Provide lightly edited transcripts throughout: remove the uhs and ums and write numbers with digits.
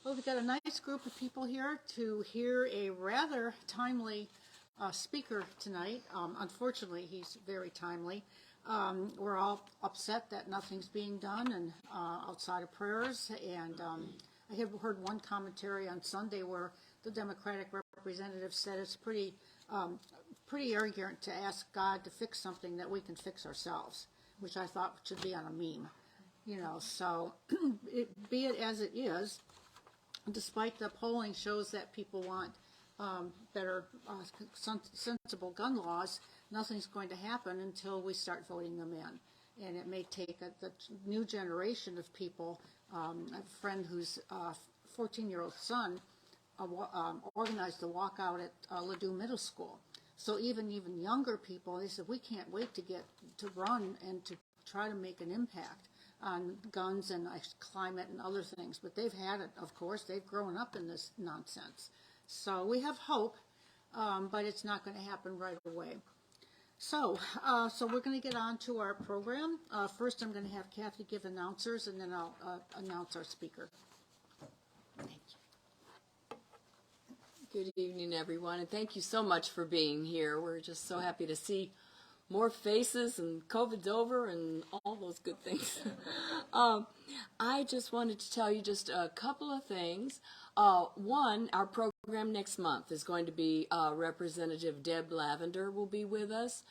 Well, we've got a nice group of people here to hear a rather timely speaker tonight. Unfortunately, he's very timely. We're all upset that nothing's being done and outside of prayers. And I have heard one commentary on Sunday where the Democratic representative said it's pretty arrogant to ask God to fix something that we can fix ourselves, which I thought should be on a meme. You know, so be it as it is. Despite the polling shows that people want better, sensible gun laws, nothing's going to happen until we start voting them in. And it may take the new generation of people. A friend whose 14-year-old son organized a walkout at Ladue Middle School. So even younger people, they said, we can't wait to run and to try to make an impact on guns and climate and other things. But they've had it, of course. They've grown up in this nonsense. So we have hope, but it's not going to happen right away. So we're going to get on to our program. First, I'm going to have Kathy give announcers, and then I'll announce our speaker. Thank you. Good evening, everyone, and thank you so much for being here. We're just so happy to see more faces, and COVID's over, and all those good things. I just wanted to tell you just a couple of things. One, our program next month is going to be Representative Deb Lavender will be with us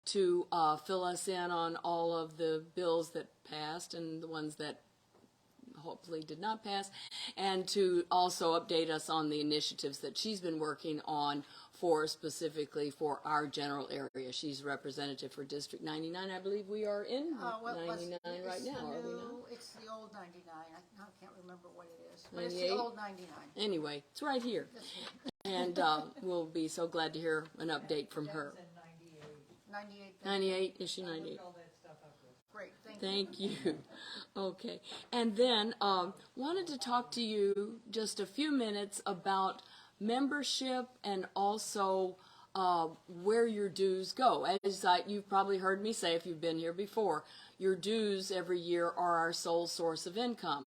to fill us in on all of the bills that passed and the ones that hopefully did not pass, and to also update us on the initiatives that she's been working on specifically for our general area. She's representative for District 99. I believe we are in 99 right now, are we not? It's the old 99. I can't remember what it is. But it's the old 99. Anyway, it's right here. And we'll be so glad to hear an update from her. 98. 98? Is she 98? Great, thank you. Okay. And then wanted to talk to you just a few minutes about membership and also where your dues go. As you've probably heard me say if you've been here before, your dues every year are our sole source of income.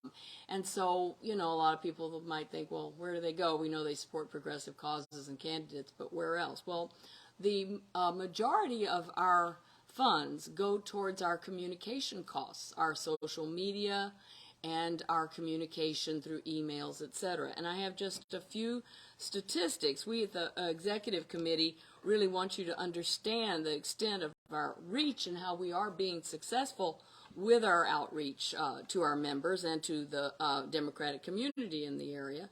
And so, you know, a lot of people might think, well, where do they go? We know they support progressive causes and candidates, but where else? Well, the majority of our funds go towards our communication costs, our social media, and our communication through emails, etc. And I have just a few statistics. We at the executive committee really want you to understand the extent of our reach and how we are being successful with our outreach to our members and to the Democratic community in the area.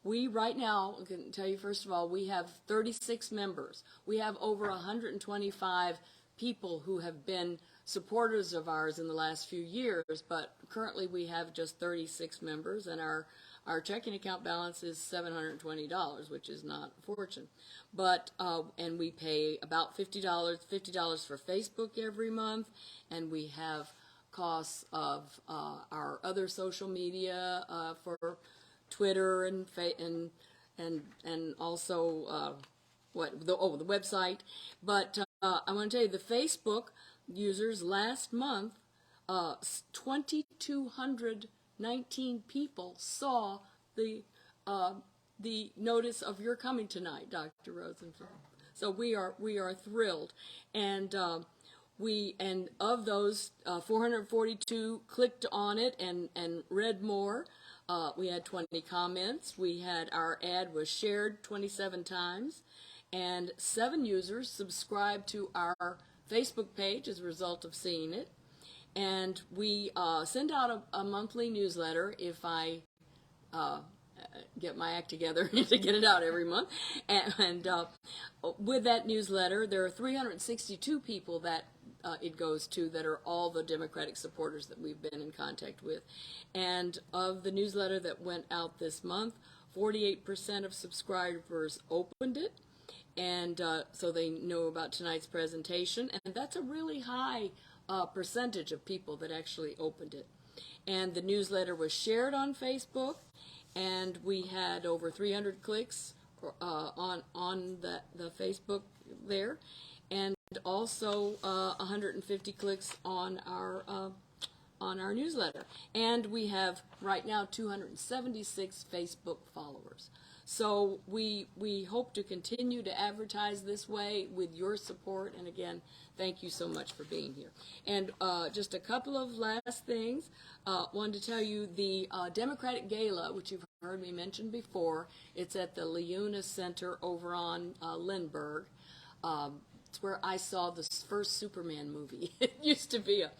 We right now, I can tell you first of all, we have 36 members. We have over 125 people who have been supporters of ours in the last few years, but currently we have just 36 members, and our checking account balance is $720, which is not a fortune. But and we pay about $50 for Facebook every month, and we have costs of our other social media for Twitter and also the website. But I want to tell you, the Facebook users last month, 2,219 people saw the notice of your coming tonight, Dr. Rosenfeld. So we are thrilled, and of those, 442 clicked on it and read more. We had 20 comments. We had our ad was shared 27 times, and 7 users subscribed to our Facebook page as a result of seeing it. And we send out a monthly newsletter if I get my act together to get it out every month. And with that newsletter, there are 362 people that it goes to that are all the Democratic supporters that we've been in contact with. And of the newsletter that went out this month, 48% of subscribers opened it. And so they know about tonight's presentation. And that's a really high percentage of people that actually opened it. And the newsletter was shared on Facebook, and we had over 300 clicks on the Facebook there, and also 150 clicks on our on our newsletter. And we have right now 276 Facebook followers. So we hope to continue to advertise this way with your support. And again, thank you so much for being here. And just a couple of last things. Wanted to tell you the Democratic Gala, which you've heard me mention before, it's at the Leuna Center over on Lindbergh. It's where I saw the first Superman movie. It used to be a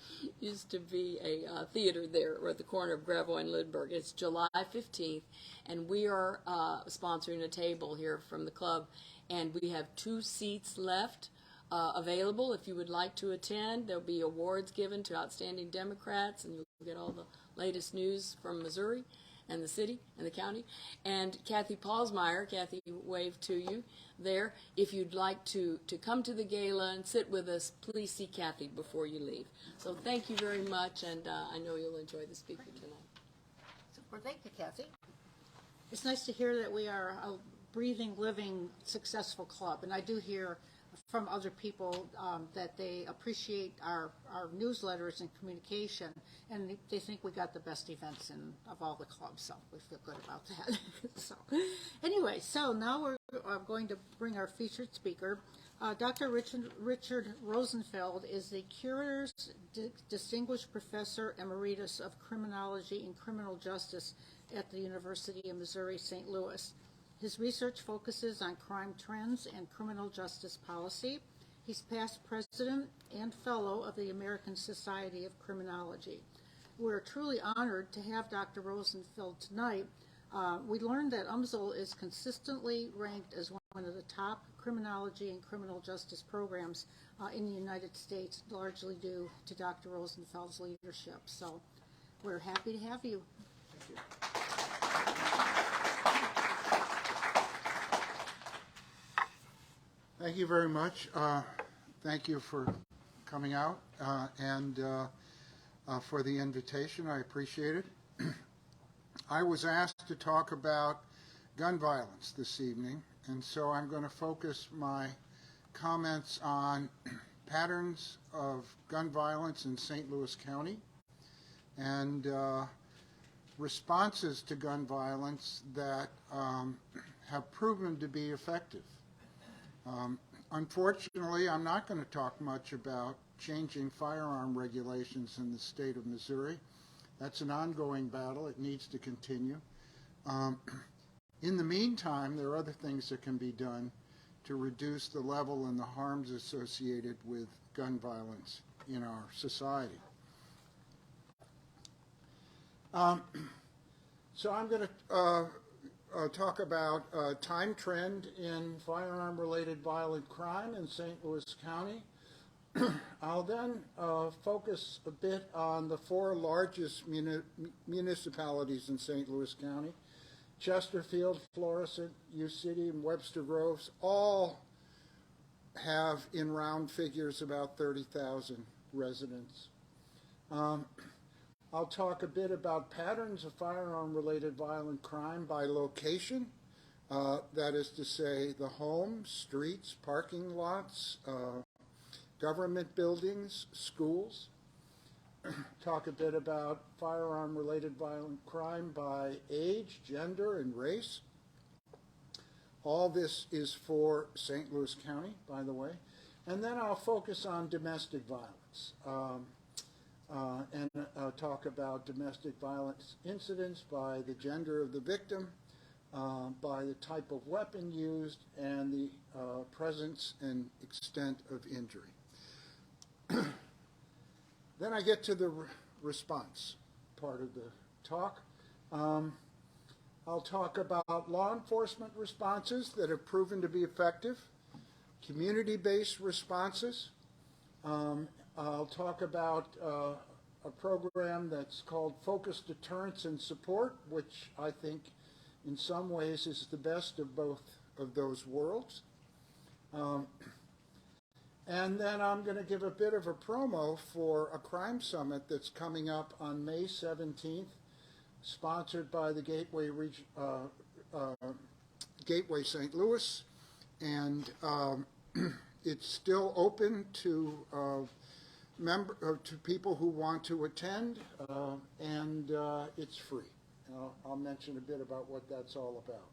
theater there at the corner of Gravois and Lindbergh. It's July 15th, and we are sponsoring a table here from the club, and we have 2 seats left available. If you would like to attend, there'll be awards given to outstanding Democrats, and you'll get all the latest news from Missouri and the city and the county. And Kathy Paulsmeyer, Kathy waved to you there. If you'd like to come to the gala and sit with us, please see Kathy before you leave. So thank you very much, and I know you'll enjoy the speaker tonight. Well, thank you, Kathy. It's nice to hear that we are a breathing, living, successful club, and I do hear from other people that they appreciate our newsletters and communication, and they think we got the best events of all the clubs, so we feel good about that. So anyway, so now we're going to bring our featured speaker. Dr. Richard Rosenfeld is the Curators Distinguished Professor Emeritus of Criminology and Criminal Justice at the University of Missouri, St. Louis. His research focuses on crime trends and criminal justice policy. He's past president and fellow of the American Society of Criminology. We're truly honored to have Dr. Rosenfeld tonight. We learned that UMSL is consistently ranked as one of the top criminology and criminal justice programs in the United States, largely due to Dr. Rosenfeld's leadership. So we're happy to have you. Thank you. Thank you very much. Thank you for coming out and for the invitation. I appreciate it. I was asked to talk about gun violence this evening, and so I'm going to focus my comments on patterns of gun violence in St. Louis County and responses to gun violence that have proven to be effective. Unfortunately, I'm not going to talk much about changing firearm regulations in the state of Missouri. That's an ongoing battle. It needs to continue. In the meantime, there are other things that can be done to reduce the level and the harms associated with gun violence in our society. So I'm going to talk about time trend in firearm-related violent crime in St. Louis County. I'll then focus a bit on the 4 largest municipalities in St. Louis County. Chesterfield, Florissant, U-City, and Webster Groves all have, in round figures, about 30,000 residents. I'll talk a bit about patterns of firearm-related violent crime by location, that is to say the homes, streets, parking lots, government buildings, schools. Talk a bit about firearm-related violent crime by age, gender, and race. All this is for St. Louis County, by the way. And then I'll focus on domestic violence. And talk about domestic violence incidents by the gender of the victim, by the type of weapon used, and the presence and extent of injury. Then I get to the response part of the talk. I'll talk about law enforcement responses that have proven to be effective, community-based responses. I'll talk about a program that's called Focused Deterrence and Support, which I think in some ways is the best of both of those worlds. And then I'm going to give a bit of a promo for a crime summit that's coming up on May 17th, sponsored by the Gateway St. Louis. And it's still open to to people who want to attend, and it's free. I'll mention a bit about what that's all about.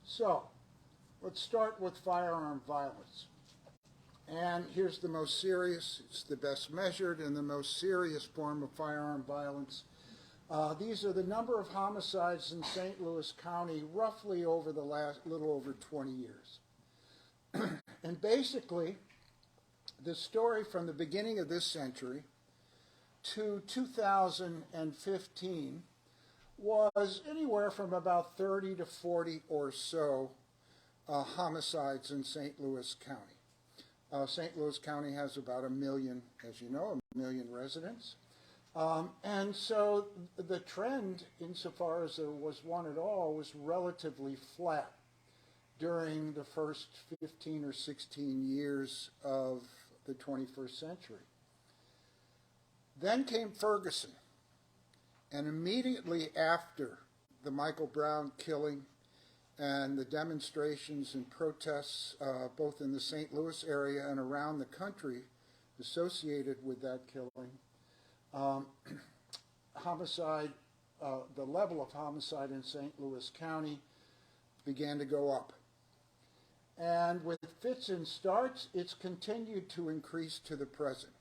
So, let's start with firearm violence. And here's the most serious, it's the best measured and the most serious form of firearm violence. These are the number of homicides in St. Louis County roughly over the last little over 20 years. And basically, the story from the beginning of this century to 2015 was anywhere from about 30 to 40 or so homicides in St. Louis County. St. Louis County has about 1 million, as you know, 1 million residents. And so the trend, insofar as there was one at all, was relatively flat during the first 15 or 16 years of the 21st century. Then came Ferguson, and immediately after the Michael Brown killing and the demonstrations and protests, both in the St. Louis area and around the country associated with that killing, homicide, the level of homicide in St. Louis County began to go up. And with fits and starts, it's continued to increase to the present.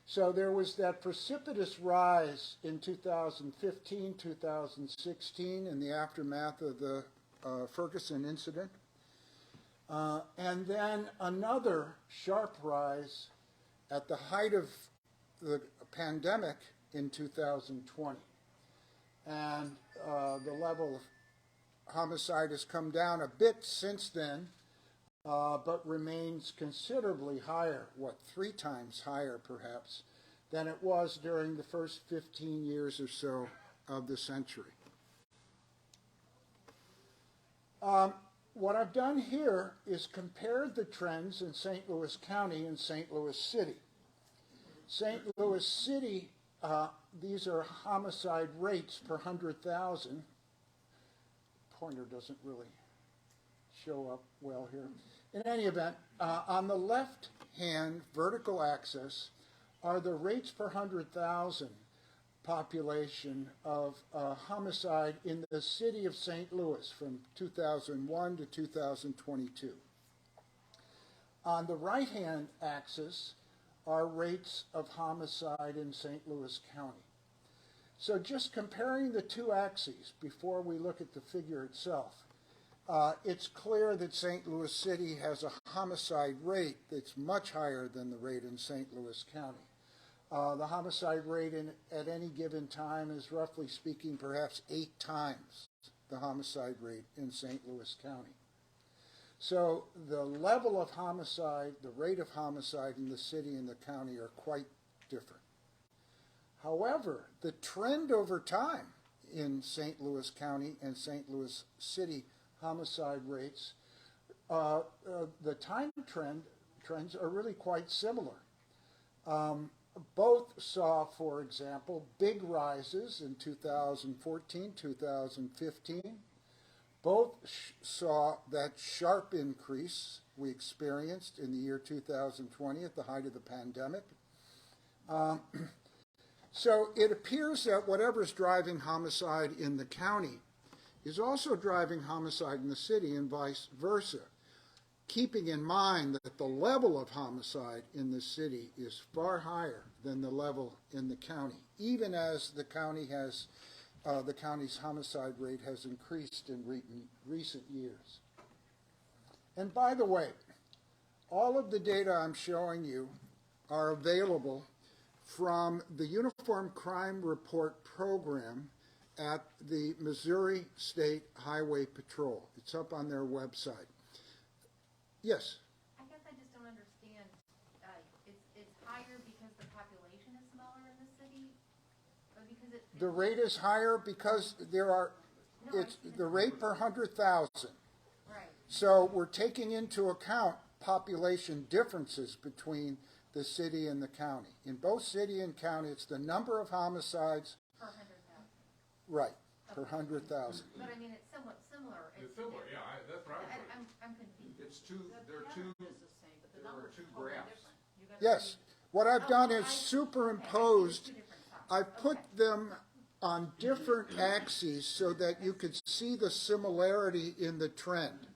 So there was that precipitous rise in 2015, 2016 in the aftermath of the Ferguson incident. And then another sharp rise at the height of the pandemic in 2020. And the level of homicide has come down a bit since then, but remains considerably higher, 3 times higher perhaps, than it was during the first 15 years or so of the century. What I've done here is compared the trends in St. Louis County and St. Louis City. St. Louis City, these are homicide rates per 100,000. Pointer doesn't really show up well here. In any event, on the left-hand vertical axis are the rates per 100,000 population of homicide in the city of St. Louis from 2001 to 2022. On the right-hand axis are rates of homicide in St. Louis County. So just comparing the two axes before we look at the figure itself, it's clear that St. Louis City has a homicide rate that's much higher than the rate in St. Louis County. The homicide rate at any given time is, roughly speaking, perhaps 8 times the homicide rate in St. Louis County. So the level of homicide, the rate of homicide in the city and the county are quite different. However, the trend over time in St. Louis County and St. Louis City homicide rates, the time trends are really quite similar. Both saw, for example, big rises in 2014, 2015. Both saw that sharp increase we experienced in the year 2020 at the height of the pandemic. So it appears that whatever's driving homicide in the county is also driving homicide in the city and vice versa, keeping in mind that the level of homicide in the city is far higher than the level in the county, even as the county has, the county's homicide rate has increased in recent years. And by the way, all of the data I'm showing you are available from the Uniform Crime Report program at the Missouri State Highway Patrol. It's up on their website. Yes? I guess I just don't understand. It's higher because the population is smaller in the city? Or because The rate is higher because there are, No, it's the rate per 100,000. Right. So we're taking into account population differences between the city and the county. In both city and county, it's the number of homicides. Per 100,000. Right, per 100,000. But I mean, it's somewhat similar. It's similar, yeah, that's right. I'm confused. It's two, there are two, there are two graphs. You got Yes. What I've done is superimposed, two different sides. I've put them on different axes so that you could see the similarity in the trend.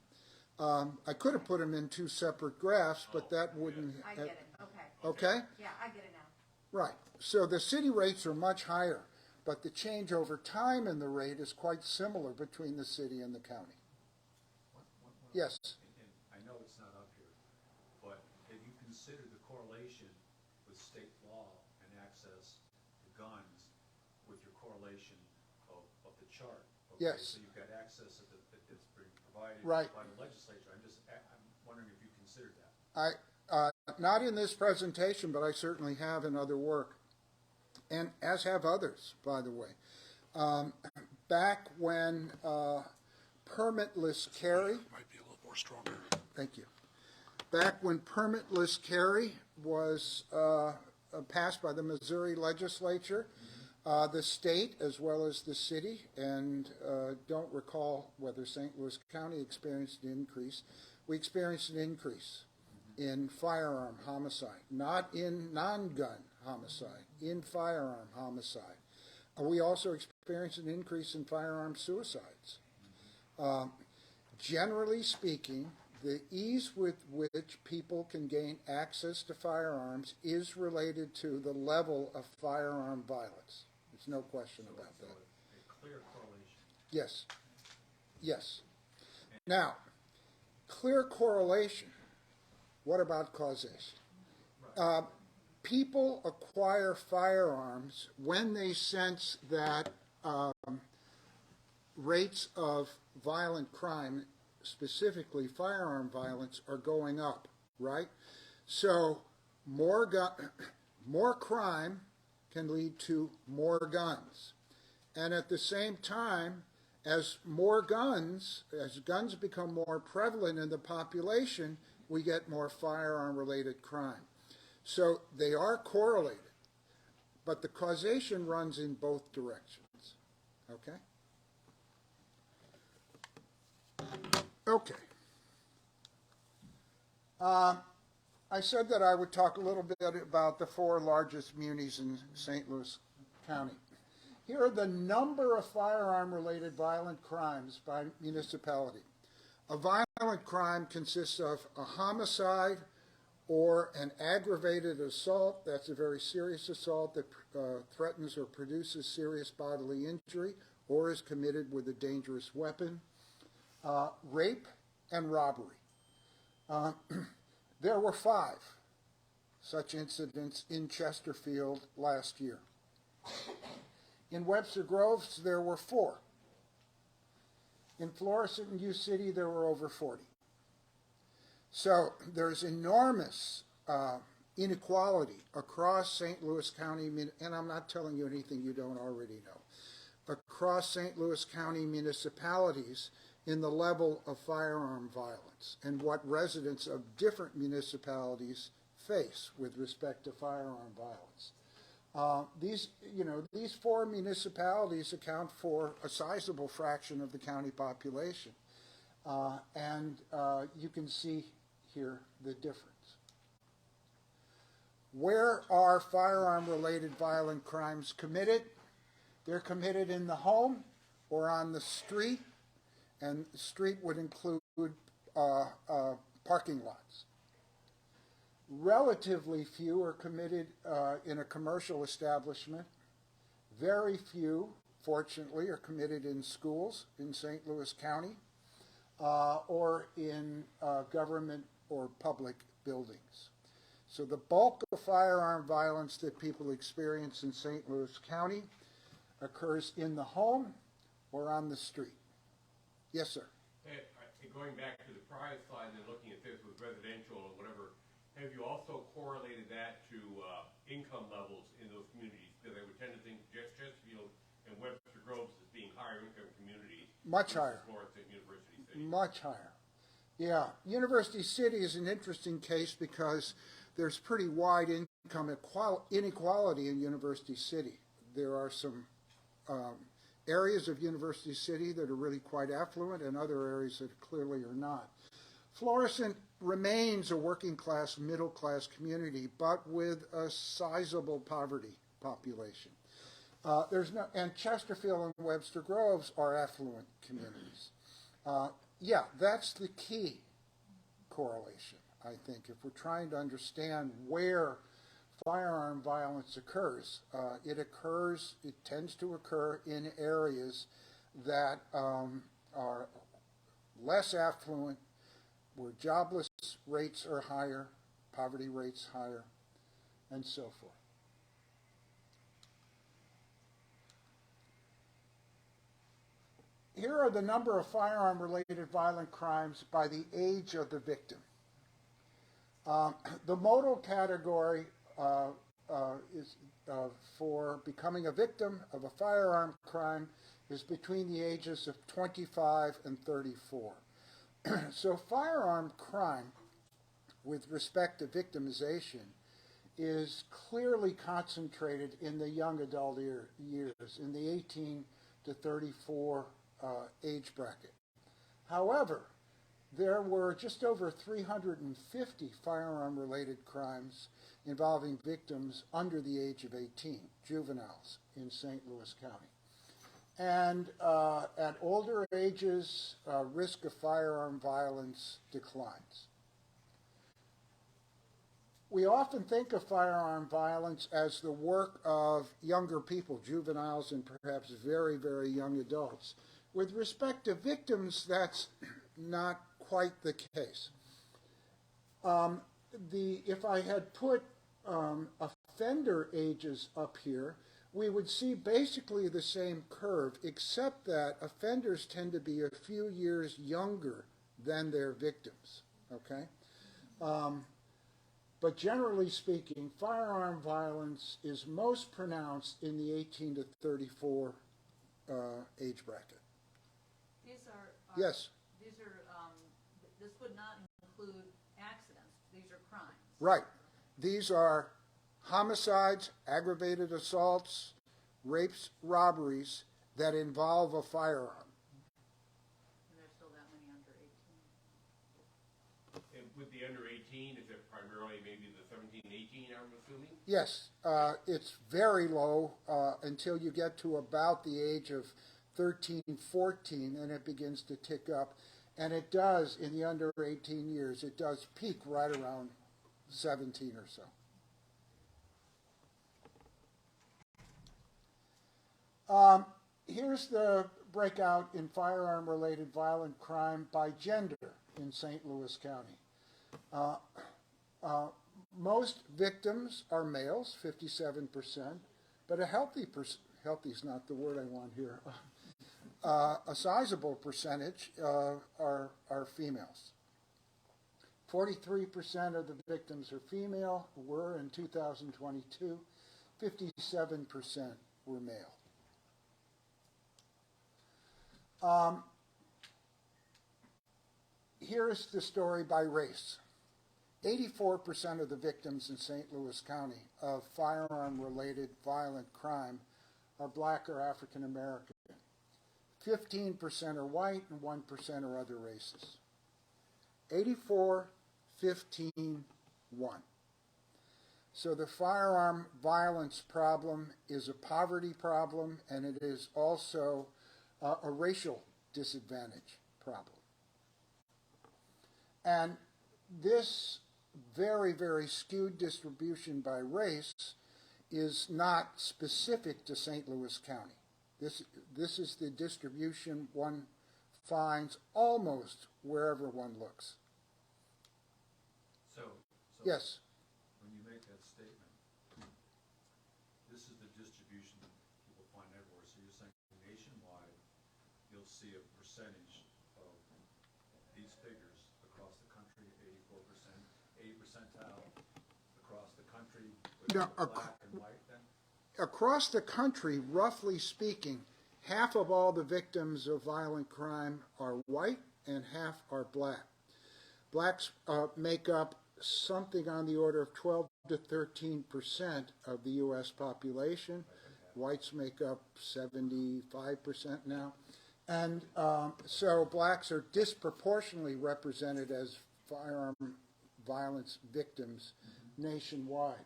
I could have put them in two separate graphs, but that wouldn't. I get it, okay. Okay? Yeah, I get it now. Right. So the city rates are much higher, but the change over time in the rate is quite similar between the city and the county. Yes. And I know it's not up here, but have you considered the correlation with state law and access to guns with your correlation of the chart? Okay, Yes. So you've got access that's being provided Right. by the legislature. I'm wondering if you considered that. Not in this presentation, but I certainly have in other work, and as have others, by the way. Back when permitless carry, Might be a little more stronger. thank you. Back when permitless carry was passed by the Missouri legislature, the state as well as the city, and don't recall whether St. Louis County experienced an increase. We experienced an increase in firearm homicide, not in non-gun homicide, in firearm homicide. We also experienced an increase in firearm suicides. Generally speaking, the ease with which people can gain access to firearms is related to the level of firearm violence. There's no question about So that. a clear correlation. Yes. Yes. Now, clear correlation. What about causation? People acquire firearms when they sense that rates of violent crime, specifically firearm violence, are going up, right? So more crime can lead to more guns. And at the same time, as guns become more prevalent in the population, we get more firearm-related crime. So they are correlated, but the causation runs in both directions. Okay? Okay. I said that I would talk a little bit about the four largest munis in St. Louis County. Here are the number of firearm-related violent crimes by municipality. A violent crime consists of a homicide or an aggravated assault. That's a very serious assault that threatens or produces serious bodily injury or is committed with a dangerous weapon. Rape and robbery. There were 5 such incidents in Chesterfield last year. In Webster Groves, there were 4. In Florissant and U-City, there were over 40. So there's enormous inequality across St. Louis County, and I'm not telling you anything you don't already know, across St. Louis County municipalities in the level of firearm violence and what residents of different municipalities face with respect to firearm violence. These 4 municipalities account for a sizable fraction of the county population. And you can see here the difference. Where are firearm-related violent crimes committed? They're committed in the home or on the street, and the street would include parking lots. Relatively few are committed in a commercial establishment. Very few, fortunately, are committed in schools in St. Louis County or in government or public buildings. So the bulk of firearm violence that people experience in St. Louis County occurs in the home or on the street. Yes, sir. Hey, going back to the prior slide and looking at this with residential or whatever, have you also correlated that to income levels in those communities? Because I would tend to think Chesterfield and Webster Groves as being higher income communities. Much higher. Florissant University City. Much higher. Yeah, University City is an interesting case because there's pretty wide income inequality in University City. There are some areas of University City that are really quite affluent and other areas that clearly are not. Florissant remains a working class, middle class community, but with a sizable poverty population. And Chesterfield and Webster Groves are affluent communities. Yeah, that's the key correlation, I think, if we're trying to understand where firearm violence occurs. It tends to occur in areas that are less affluent, where jobless rates are higher, poverty rates higher, and so forth. Here are the number of firearm-related violent crimes by the age of the victim. The modal category is for becoming a victim of a firearm crime is between the ages of 25 and 34. So firearm crime, with respect to victimization, is clearly concentrated in the young adult years, in the 18 to 34 age bracket. However, there were just over 350 firearm-related crimes involving victims under the age of 18, juveniles, in St. Louis County. And at older ages, risk of firearm violence declines. We often think of firearm violence as the work of younger people, juveniles and perhaps very, very young adults. With respect to victims, that's not quite the case. If I had put offender ages up here, we would see basically the same curve, except that offenders tend to be a few years younger than their victims, okay? But generally speaking, firearm violence is most pronounced in the 18 to 34 age bracket. Yes. This would not include accidents. These are crimes. Right. These are homicides, aggravated assaults, rapes, robberies that involve a firearm. And there's still that many under 18. And with the under 18, is it primarily maybe the 17, 18, I'm assuming? Yes. It's very low until you get to about the age of 13, 14, and it begins to tick up. And it does, in the under 18 years, it does peak right around 17 or so. Here's the breakout in firearm-related violent crime by gender in St. Louis County. Most victims are males, 57%, but a healthy is not the word I want here. A sizable percentage are females. 43% of the victims are female, were in 2022. 57% were male. Here's the story by race. 84% of the victims in St. Louis County of firearm-related violent crime are black or African American. 15% are white and 1% are other races. 84, 15, 1. So the firearm violence problem is a poverty problem, and it is also a racial disadvantage problem. And this very, very skewed distribution by race is not specific to St. Louis County. This is the distribution one finds almost wherever one looks. So Yes. when you make that statement, this is the distribution that people find everywhere. So you're saying nationwide, you'll see a percentage of these figures across the country, 84%, 80 percentile across the country, with Now, black and white then? Across the country, roughly speaking, half of all the victims of violent crime are white and half are black. Blacks make up something on the order of 12 to 13% of the U.S. population. Whites make up 75% now. And so blacks are disproportionately represented as firearm violence victims nationwide.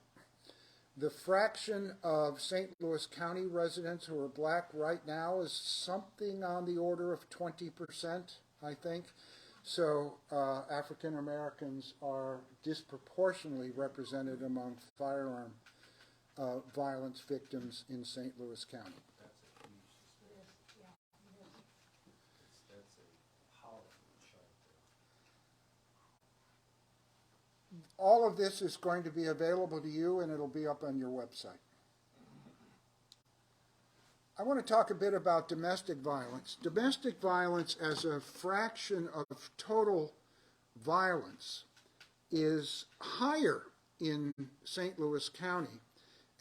The fraction of St. Louis County residents who are black right now is something on the order of 20%, I think. So African Americans are disproportionately represented among firearm violence victims in St. Louis County. That's a huge disparity. That's a powerful chart there. All of this is going to be available to you, and it'll be up on your website. I want to talk a bit about domestic violence. Domestic violence as a fraction of total violence is higher in St. Louis County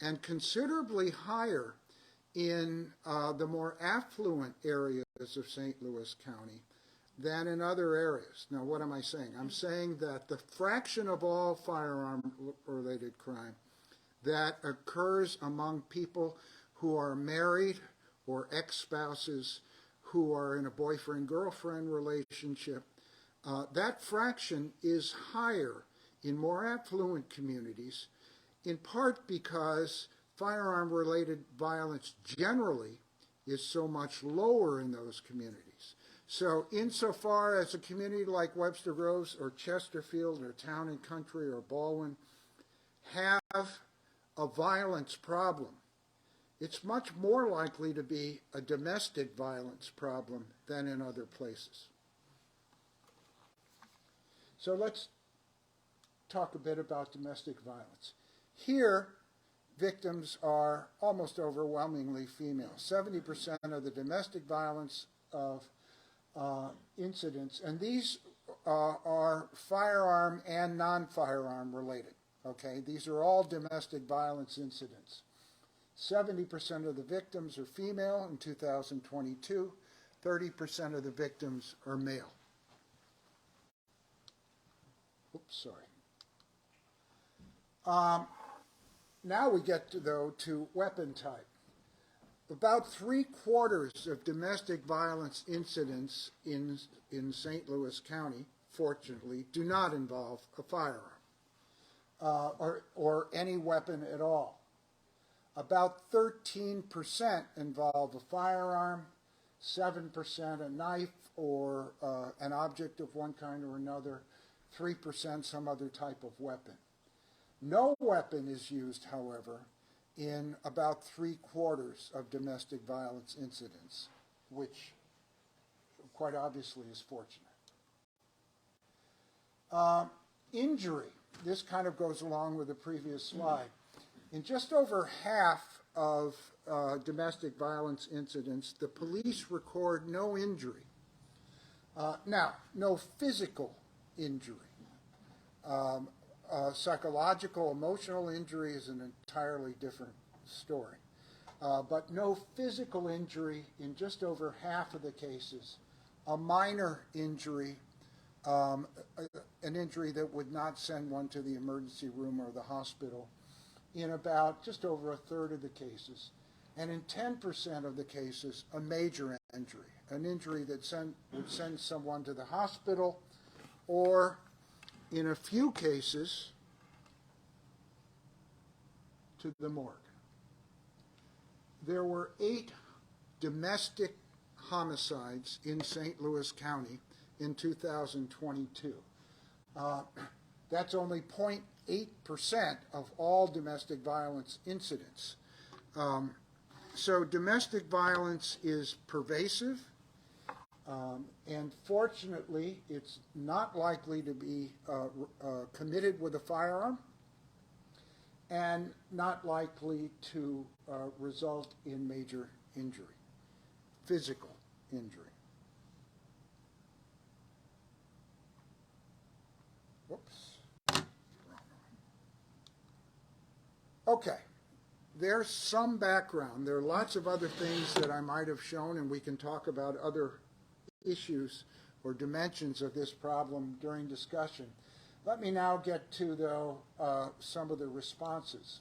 and considerably higher in the more affluent areas of St. Louis County than in other areas. Now, what am I saying? I'm saying that the fraction of all firearm-related crime that occurs among people who are married or ex-spouses who are in a boyfriend-girlfriend relationship, that fraction is higher in more affluent communities, in part because firearm-related violence generally is so much lower in those communities. So insofar as a community like Webster Groves or Chesterfield or Town and Country or Baldwin have a violence problem, it's much more likely to be a domestic violence problem than in other places. So let's talk a bit about domestic violence. Here, victims are almost overwhelmingly female. 70% of the domestic violence of incidents, and these are firearm and non-firearm related, okay? These are all domestic violence incidents. 70% of the victims are female in 2022. 30% of the victims are male. Oops, sorry. Now we get to weapon type. About 3/4 of domestic violence incidents in St. Louis County, fortunately, do not involve a firearm or any weapon at all. About 13% involve a firearm, 7% a knife or an object of one kind or another, 3% some other type of weapon. No weapon is used, however, in about 3/4 of domestic violence incidents, which quite obviously is fortunate. Injury. This kind of goes along with the previous slide. In just over half of domestic violence incidents, the police record no injury. Now, no physical injury. Psychological, emotional injury is an entirely different story. But no physical injury in just over half of the cases. A minor injury, an injury that would not send one to the emergency room or the hospital, in about just over 1/3 of the cases. And in 10% of the cases, a major injury, an injury that would send someone to the hospital, or in a few cases, to the morgue. There were 8 domestic homicides in St. Louis County in 2022. That's only 0.8% of all domestic violence incidents. So domestic violence is pervasive, and fortunately, it's not likely to be committed with a firearm and not likely to result in major injury, physical injury. Whoops. Okay, there's some background. There are lots of other things that I might have shown, and we can talk about other issues or dimensions of this problem during discussion. Let me now get to, though, some of the responses.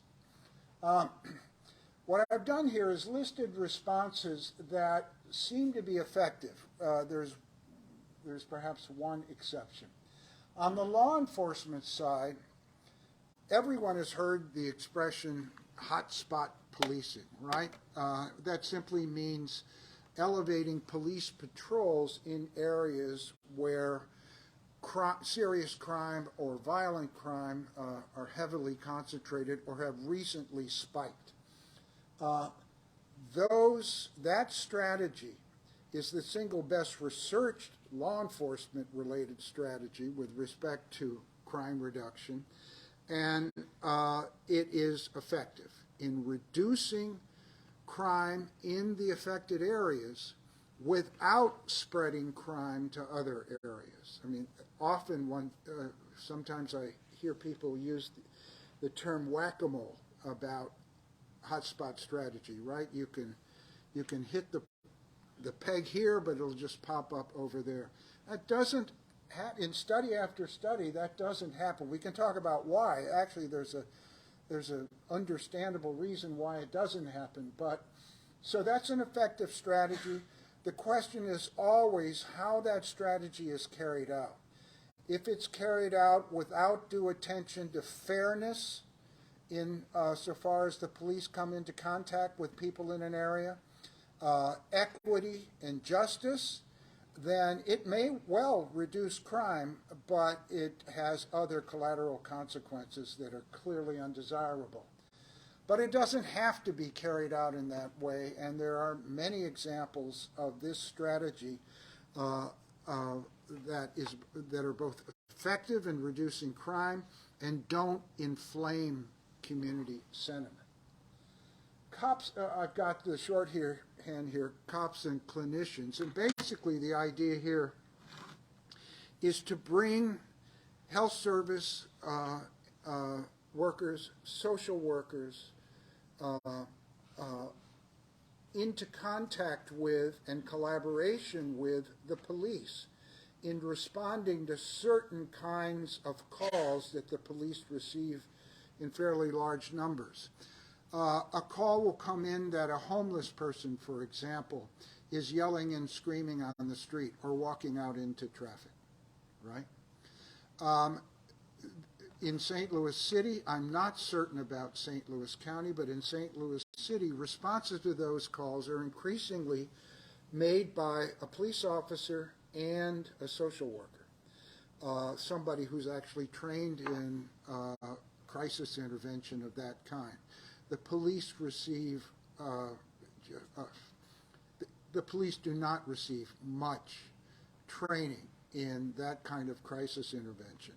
What I've done here is listed responses that seem to be effective. There's perhaps one exception. On the law enforcement side, everyone has heard the expression hotspot policing, right? That simply means elevating police patrols in areas where serious crime or violent crime are heavily concentrated or have recently spiked. That strategy is the single best researched law enforcement related strategy with respect to crime reduction, and it is effective in reducing crime in the affected areas without spreading crime to other areas. I mean, sometimes I hear people use the term whack-a-mole about hotspot strategy, right? You can hit the peg here, but it'll just pop up over there. That doesn't in study after study, that doesn't happen. We can talk about why. Actually, there's a understandable reason why it doesn't happen. But so that's an effective strategy. The question is always how that strategy is carried out. If it's carried out without due attention to fairness in so far as the police come into contact with people in an area, equity and justice, then it may well reduce crime, but it has other collateral consequences that are clearly undesirable. But it doesn't have to be carried out in that way, and there are many examples of this strategy that are both effective in reducing crime and don't inflame community sentiment. Cops, I've got the shorthand here, cops and clinicians, and basically the idea here is to bring health service workers, social workers, into contact with and collaboration with the police in responding to certain kinds of calls that the police receive in fairly large numbers. A call will come in that a homeless person, for example, is yelling and screaming on the street or walking out into traffic, right? In St. Louis City, I'm not certain about St. Louis County, but in St. Louis City, responses to those calls are increasingly made by a police officer and a social worker, somebody who's actually trained in crisis intervention of that kind. The police the police do not receive much training in that kind of crisis intervention.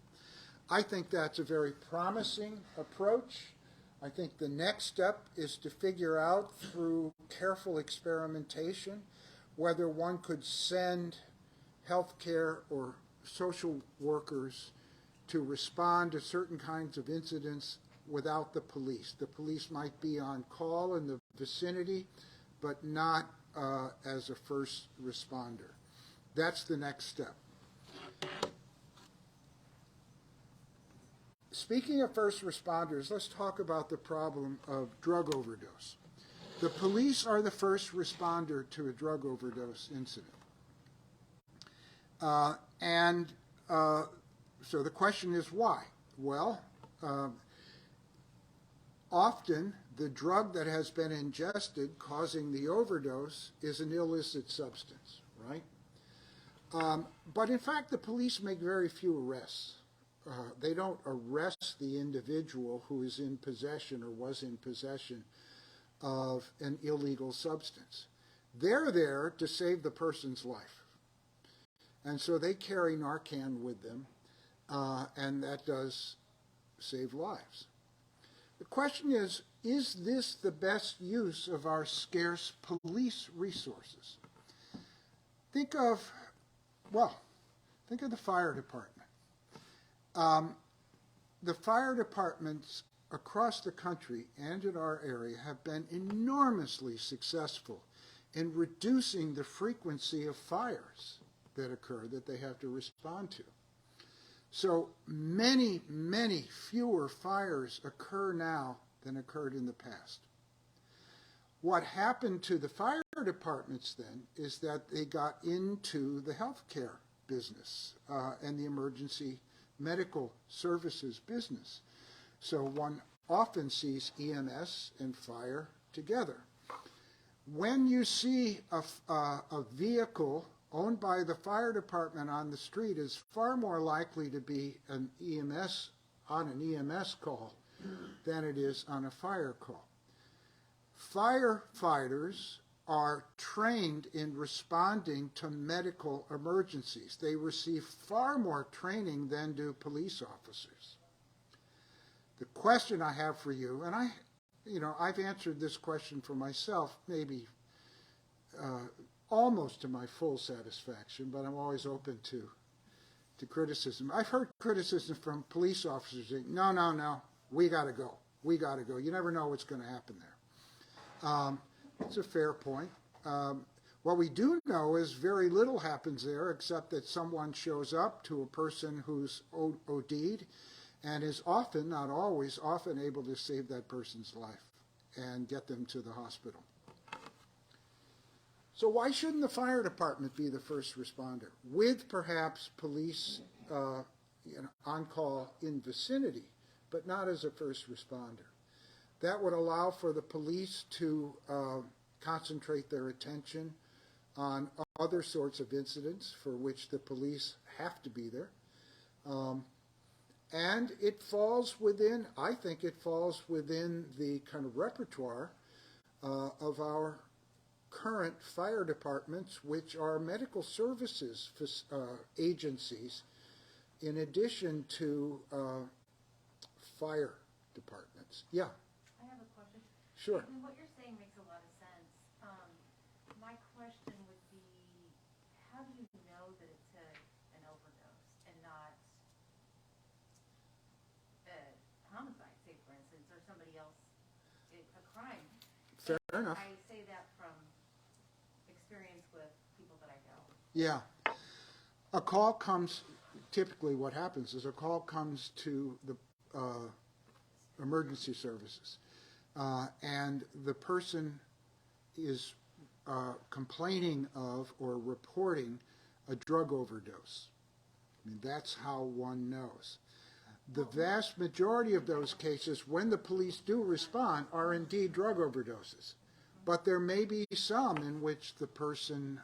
I think that's a very promising approach. I think the next step is to figure out through careful experimentation whether one could send healthcare or social workers to respond to certain kinds of incidents without the police. The police might be on call in the vicinity, but not as a first responder. That's the next step. Speaking of first responders, let's talk about the problem of drug overdose. The police are the first responder to a drug overdose incident. So the question is why? Well, often the drug that has been ingested causing the overdose is an illicit substance, right? But in fact, the police make very few arrests. They don't arrest the individual who is in possession or was in possession of an illegal substance. They're there to save the person's life. And so they carry Narcan with them, and that does save lives. The question is this the best use of our scarce police resources? Think of the fire department. The fire departments across the country and in our area have been enormously successful in reducing the frequency of fires that occur that they have to respond to. So many, many fewer fires occur now than occurred in the past. What happened to the fire departments then is that they got into the healthcare business and the emergency medical services business. So one often sees EMS and fire together. When you see a vehicle owned by the fire department on the street, is far more likely to be an EMS call than it is on a fire call. Firefighters are trained in responding to medical emergencies. They receive far more training than do police officers. The question I have for you, and I've answered this question for myself, maybe almost to my full satisfaction, but I'm always open to criticism. I've heard criticism from police officers saying, no, we got to go. We got to go. You never know what's going to happen there. It's a fair point. What we do know is very little happens there except that someone shows up to a person who's OD'd and is often, not always, often able to save that person's life and get them to the hospital. So why shouldn't the fire department be the first responder, with perhaps police on call in vicinity, but not as a first responder? That would allow for the police to concentrate their attention on other sorts of incidents for which the police have to be there. And it falls within, I think it falls within the kind of repertoire of our current fire departments, which are medical services agencies, in addition to fire departments. Yeah. I have a question. Sure. I mean, what you're saying makes a lot of sense. My question would be, how do you know that it's an overdose and not a homicide, say for instance, or somebody else, a crime? Fair enough. I say that from experience with people that I know. Yeah. A call comes, typically what happens is a call comes to the emergency services, and the person is complaining of or reporting a drug overdose. I mean, that's how one knows. The vast majority of those cases, when the police do respond, are indeed drug overdoses. But there may be some in which the person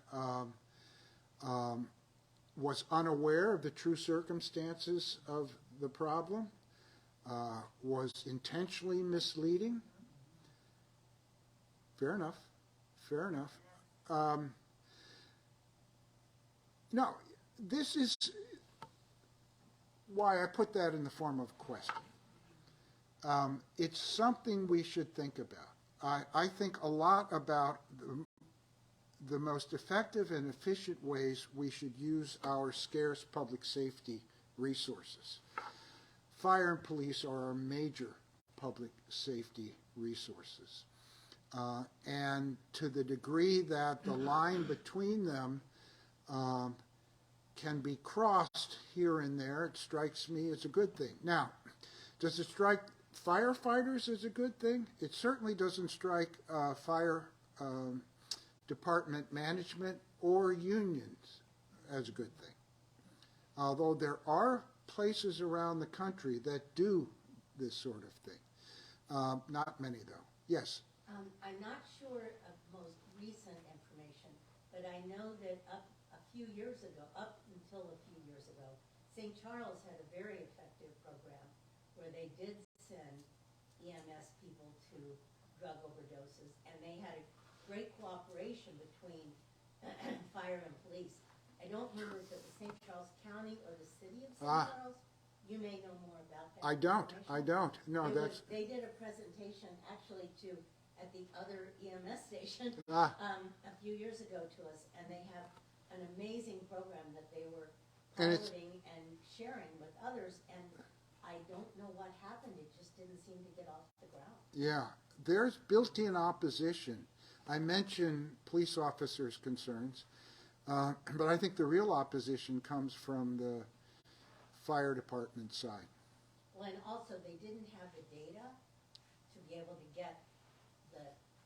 was unaware of the true circumstances of the problem, was intentionally misleading. Fair enough. Fair enough. No, this is why I put that in the form of a question. It's something we should think about. I think a lot about the most effective and efficient ways we should use our scarce public safety resources. Fire and police are our major public safety resources. And to the degree that the line between them can be crossed here and there, it strikes me as a good thing. Now, does it strike firefighters as a good thing? It certainly doesn't strike fire department management or unions as a good thing. Although there are places around the country that do this sort of thing. Not many, though. Yes? I'm not sure of most recent information, but I know that up until a few years ago, St. Charles had a very effective program where they did send EMS people to drug overdoses, and they had a great cooperation between fire and police. I don't remember if it was St. Charles County or the city of St. Charles. You may know more about that. I don't. No, They did a presentation actually at the other EMS station a few years ago to us, and they have an amazing program that they were piloting and sharing with others, and I don't know what happened. It just didn't seem to get off the ground. Yeah, there's built-in opposition. I mentioned police officers' concerns, but I think the real opposition comes from the fire department side. Well, and also they didn't have the data to be able to get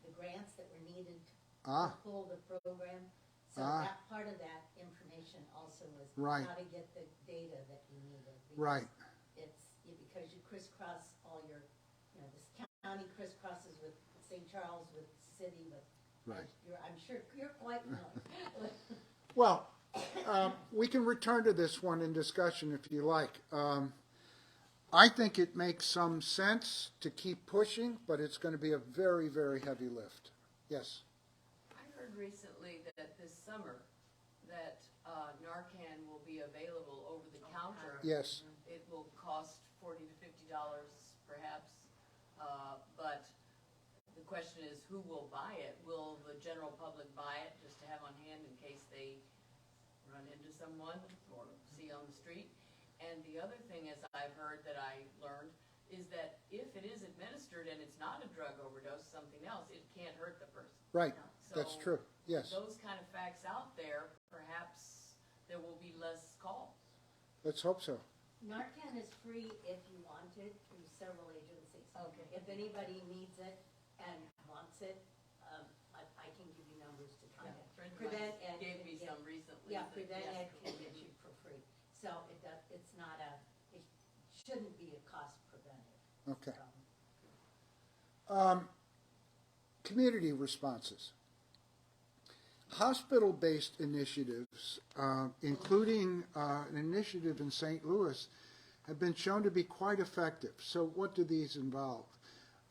the grants that were needed to pull the program. So that part of that information also was how to get the data that you needed. Right. Because you crisscross all your, this county crisscrosses with St. Charles, with city, with. Right. I'm sure you're quite familiar. Well, we can return to this one in discussion if you like. I think it makes some sense to keep pushing, but it's going to be a very, very heavy lift. Yes. I heard recently that this summer that Narcan will be available over the counter. Yes. It will cost $40 to $50 perhaps, but the question is who will buy it? Will the general public buy it just to have on hand in case they run into someone or see on the street? And the other thing, as I've heard that I learned, is that if it is administered and it's not a drug overdose, something else, it can't hurt the person. Right. So That's true. Yes. those kind of facts out there, perhaps there will be less calls. Let's hope so. Narcan is free if you want it through several agencies. Okay. If anybody needs it and wants it, I can give you numbers to Yeah, contact. a friend of Prevent mine Ed gave can me get- some recently. Yeah, that Prevent yes, Ed can will get be. you for free. So it shouldn't be a cost preventive. Okay. So, Community responses. Hospital-based initiatives, including an initiative in St. Louis, have been shown to be quite effective. So what do these involve?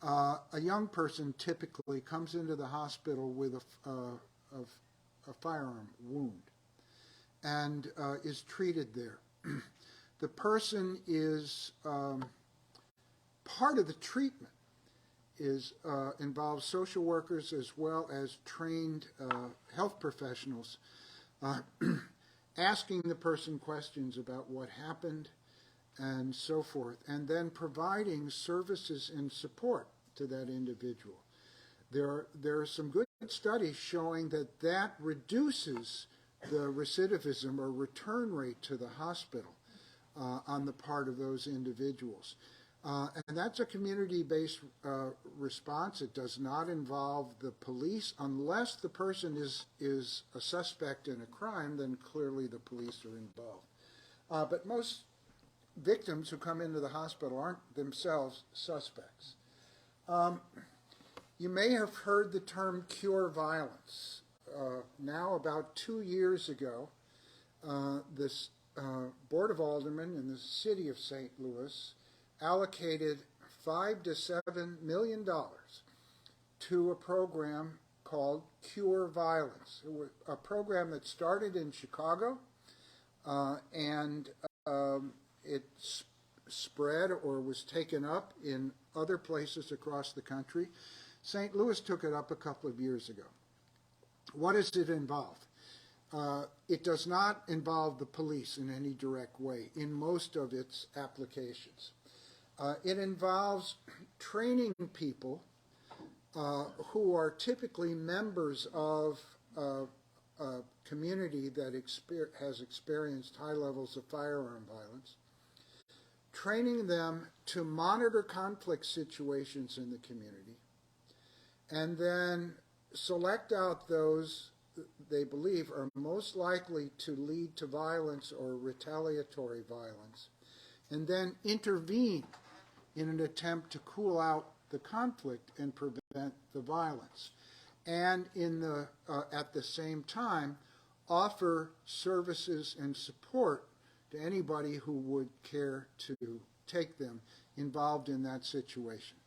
A young person typically comes into the hospital with a firearm wound and is treated there. The person is part of the treatment involves social workers as well as trained health professionals asking the person questions about what happened and so forth, and then providing services and support to that individual. There are some good studies showing that reduces the recidivism or return rate to the hospital on the part of those individuals. And that's a community-based response. It does not involve the police. Unless the person is a suspect in a crime, then clearly the police are involved. But most victims who come into the hospital aren't themselves suspects. You may have heard the term cure violence. Now, about 2 years ago, this Board of Aldermen in the city of St. Louis allocated $5 to $7 million to a program called Cure Violence. It was a program that started in Chicago, and it spread or was taken up in other places across the country. St. Louis took it up a couple of years ago. What does it involve? It does not involve the police in any direct way in most of its applications. It involves training people who are typically members of a community that has experienced high levels of firearm violence, training them to monitor conflict situations in the community, and then select out those they believe are most likely to lead to violence or retaliatory violence, and then intervene in an attempt to cool out the conflict and prevent the violence. And at the same time, offer services and support to anybody who would care to take them involved in that situation.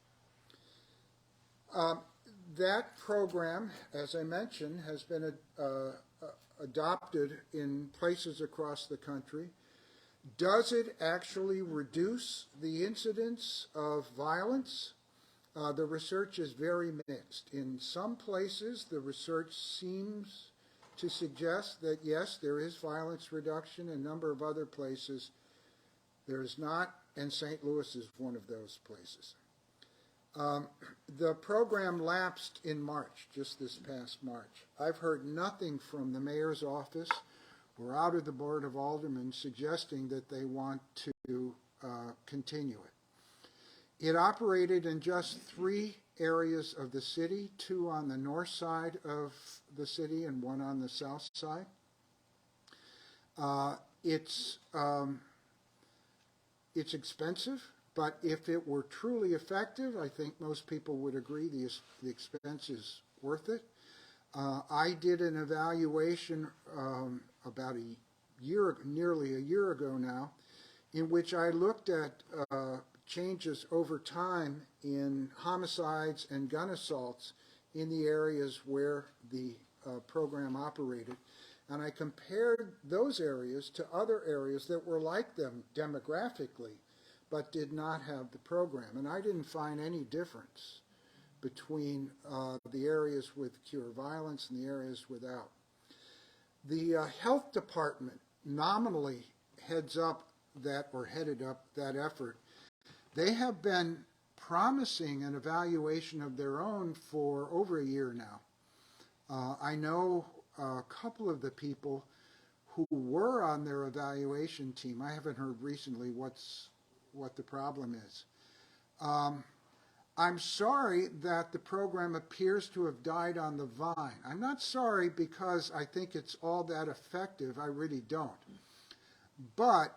That program, as I mentioned, has been adopted in places across the country. Does it actually reduce the incidence of violence? The research is very mixed. In some places, the research seems to suggest that, yes, there is violence reduction. In a number of other places, there is not, and St. Louis is one of those places. The program lapsed in March, just this past March. I've heard nothing from the mayor's office or out of the Board of Aldermen suggesting that they want to continue it. It operated in just 3 areas of the city, 2 on the north side of the city and 1 on the south side. Its It's expensive, but if it were truly effective, I think most people would agree the expense is worth it. I did an evaluation about nearly a year ago now, in which I looked at changes over time in homicides and gun assaults in the areas where the program operated. And I compared those areas to other areas that were like them demographically, but did not have the program. And I didn't find any difference between the areas with cure violence and the areas without. The health department nominally headed up that effort. They have been promising an evaluation of their own for over a year now. I know a couple of the people who were on their evaluation team. I haven't heard recently what the problem is. I'm sorry that the program appears to have died on the vine. I'm not sorry because I think it's all that effective. I really don't. But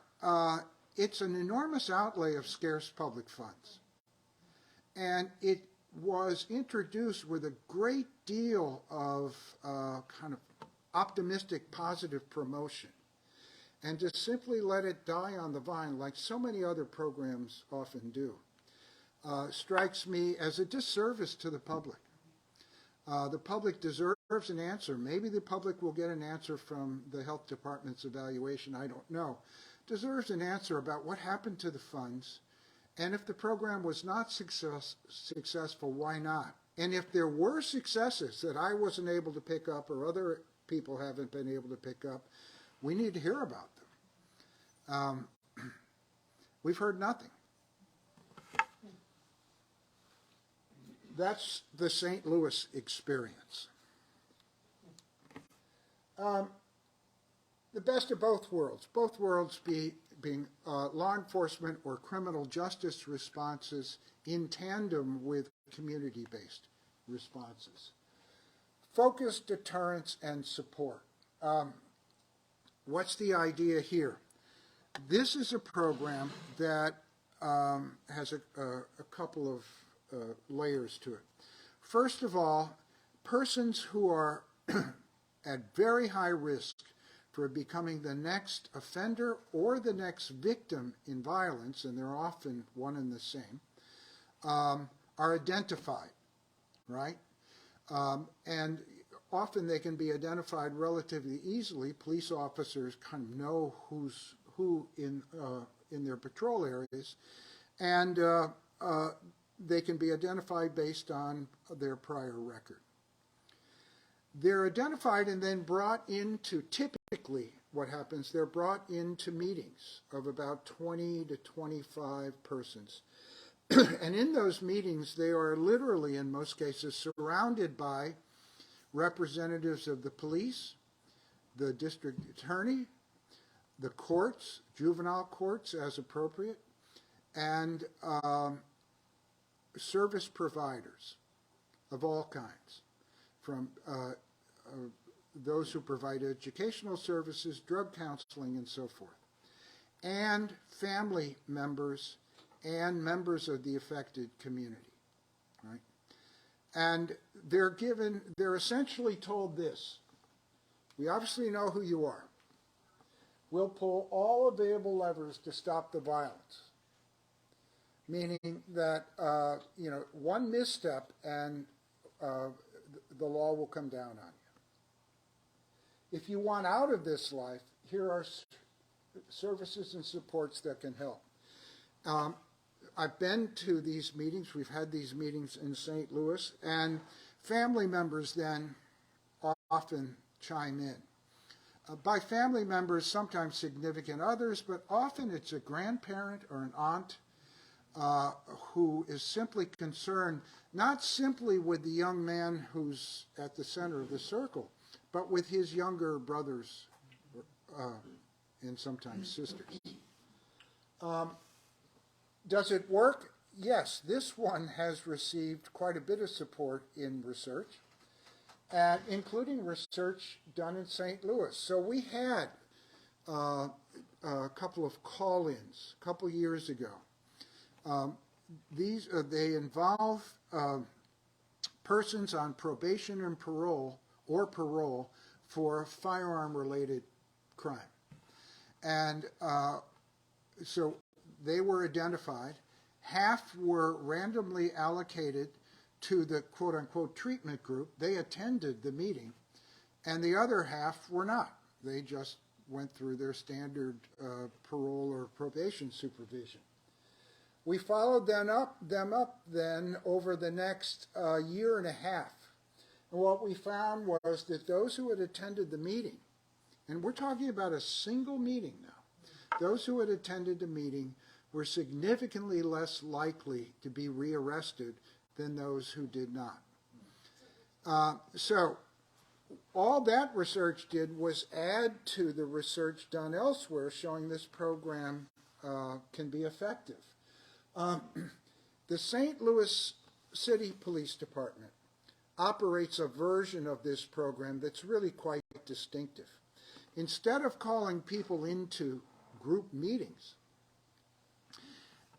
it's an enormous outlay of scarce public funds. And it was introduced with a great deal of kind of optimistic, positive promotion. And to simply let it die on the vine, like so many other programs often do, strikes me as a disservice to the public. The public deserves an answer. Maybe the public will get an answer from the health department's evaluation, I don't know. Deserves an answer about what happened to the funds, and if the program was not successful, why not? And if there were successes that I wasn't able to pick up or other people haven't been able to pick up, we need to hear about them. We've heard nothing. That's the St. Louis experience. The best of both worlds being law enforcement or criminal justice responses in tandem with community-based responses. Focused deterrence and support. What's the idea here? This is a program that has a couple of layers to it. First of all, persons who are at very high risk for becoming the next offender or the next victim in violence, and they're often one and the same, are identified, right? And often they can be identified relatively easily. Police officers kind of know who's who in their patrol areas, and they can be identified based on their prior record. They're identified and then brought into, typically what happens, they're brought into meetings of about 20 to 25 persons. And in those meetings, they are literally, in most cases, surrounded by representatives of the police, the district attorney, the courts, juvenile courts as appropriate, and service providers of all kinds, from those who provide educational services, drug counseling, and so forth, and family members and members of the affected community, right? And they're essentially told this: we obviously know who you are. We'll pull all available levers to stop the violence. Meaning that, one misstep and the law will come down on you. If you want out of this life, here are services and supports that can help. I've been to these meetings. We've had these meetings in St. Louis, and family members then often chime in. By family members, sometimes significant others, but often it's a grandparent or an aunt who is simply concerned, not simply with the young man who's at the center of the circle, but with his younger brothers and sometimes sisters. Does it work? Yes, this one has received quite a bit of support in research, including research done in St. Louis. So we had a couple of call-ins a couple years ago. They involve persons on probation and parole or parole for firearm-related crime. And so they were identified. Half were randomly allocated to the quote-unquote treatment group. They attended the meeting, and the other half were not. They just went through their standard parole or probation supervision. We followed them up then over the next year and a half. And what we found was that those who had attended the meeting, and we're talking about a single meeting now, those who had attended the meeting were significantly less likely to be rearrested than those who did not. So all that research did was add to the research done elsewhere showing this program can be effective. The St. Louis City Police Department operates a version of this program that's really quite distinctive. Instead of calling people into group meetings,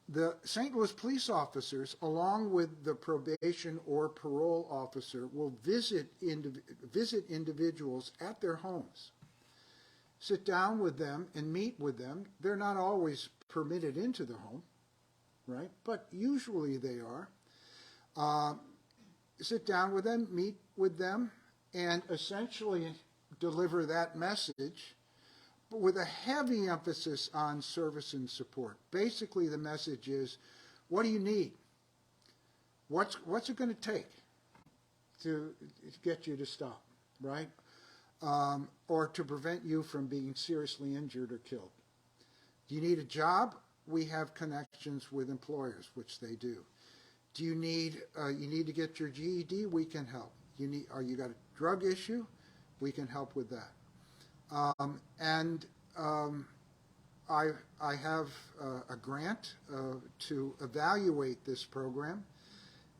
the St. Louis police officers, along with the probation or parole officer, will visit individuals at their homes, sit down with them and meet with them. They're not always permitted into the home, right? But usually they are. Sit down with them, meet with them, and essentially deliver that message, but with a heavy emphasis on service and support. Basically, the message is, what do you need? What's it going to take to get you to stop, right? Or to prevent you from being seriously injured or killed? Do you need a job? We have connections with employers, which they do. Do you need to get your GED? We can help. You got a drug issue? We can help with that. I have a grant to evaluate this program,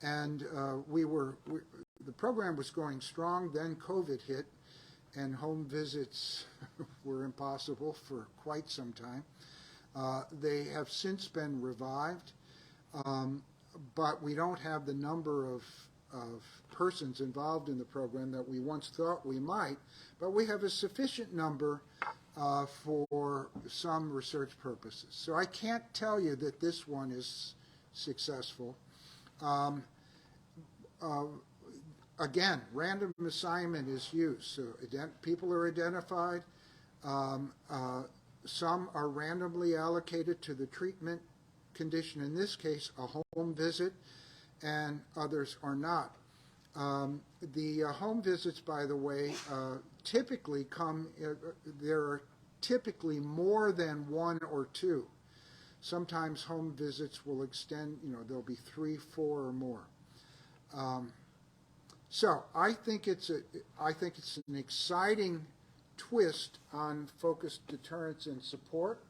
and the program was going strong. Then COVID hit, and home visits were impossible for quite some time. They have since been revived, but we don't have the number of persons involved in the program that we once thought we might, but we have a sufficient number for some research purposes. So I can't tell you that this one is successful. Again, random assignment is used. So people are identified. Some are randomly allocated to the treatment condition, in this case, a home visit, and others are not. The home visits, by the way, typically there are typically more than one or two. Sometimes home visits will extend, there'll be 3, 4, or more. So I think it's an exciting twist on focused deterrence and support.